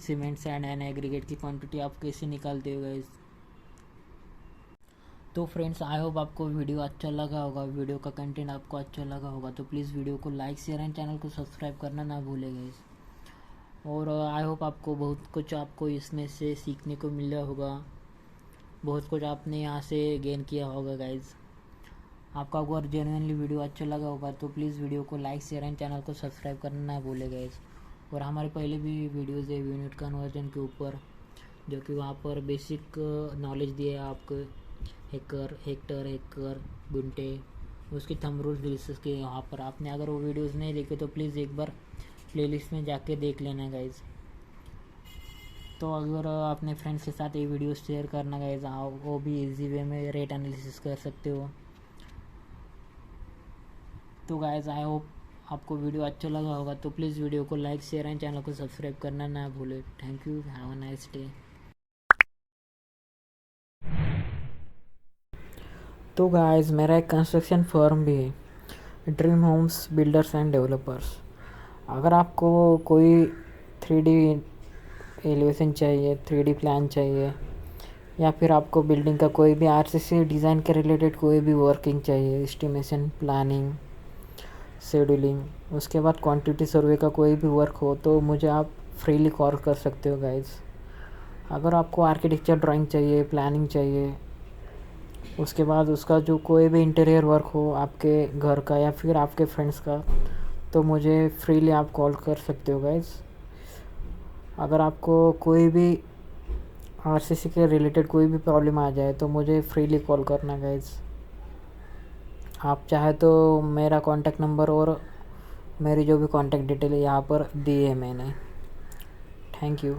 सीमेंट सैंड एंड एग्रीगेट की क्वांटिटी आप कैसे निकालते हो गाइस। तो फ्रेंड्स आई होप आपको वीडियो अच्छा लगा होगा, वीडियो का कंटेंट आपको अच्छा लगा होगा, तो प्लीज़ वीडियो को लाइक शेयर एंड चैनल को सब्सक्राइब करना ना भूलें गाइस। और आई होप आपको बहुत कुछ आपको इसमें से सीखने को मिला होगा, बहुत कुछ आपने यहाँ से गेन किया होगा गाइस। आपको अगर जेन्युइनली वीडियो अच्छा लगा होगा तो प्लीज़ वीडियो को लाइक शेयर एंड चैनल को सब्सक्राइब करना ना भूलें गाइस। और हमारे पहले भी वीडियोज़ है यूनिट कन्वर्जन के ऊपर, जो कि वहाँ पर बेसिक नॉलेज दिया है आपको, हेक्टर, गुंटे, उसकी थंब रूल्स के यहाँ पर। आपने अगर वो वीडियोस नहीं देखे तो प्लीज़ एक बार प्लेलिस्ट में जाके देख लेना गाइज़। तो अगर अपने फ्रेंड्स के साथ ये वीडियो शेयर करना गाइज़, आप वो भी इजी वे में रेट एनालिसिस कर सकते हो। तो गाइज़ आई होप आपको वीडियो अच्छा लगा होगा, तो प्लीज़ वीडियो को लाइक शेयर एंड चैनल को सब्सक्राइब करना ना भूले। Thank you, have a nice day. तो गाइज़ मेरा एक कंस्ट्रक्शन फर्म भी है, dream homes builders and developers. अगर आपको कोई 3D एलिवेशन चाहिए, 3D प्लान चाहिए, या फिर आपको बिल्डिंग का कोई भी RCC डिज़ाइन के रिलेटेड कोई भी वर्किंग चाहिए, एस्टिमेशन, प्लानिंग, शेड्यूलिंग, उसके बाद क्वांटिटी सर्वे का कोई भी वर्क हो, तो मुझे आप फ्रीली कॉल कर सकते हो गाइज़। अगर आपको आर्किटेक्चर ड्राइंग चाहिए, प्लानिंग चाहिए, उसके बाद उसका जो कोई भी इंटीरियर वर्क हो आपके घर का या फिर आपके फ्रेंड्स का, तो मुझे फ्रीली आप कॉल कर सकते हो गाइज़। अगर आपको कोई भी RCC के रिलेटेड कोई भी प्रॉब्लम आ जाए तो मुझे फ्रीली कॉल करना गाइज़। आप चाहे तो मेरा कॉन्टैक्ट नंबर और मेरी जो भी कॉन्टैक्ट डिटेल है यहाँ पर दी है मैंने। Thank you.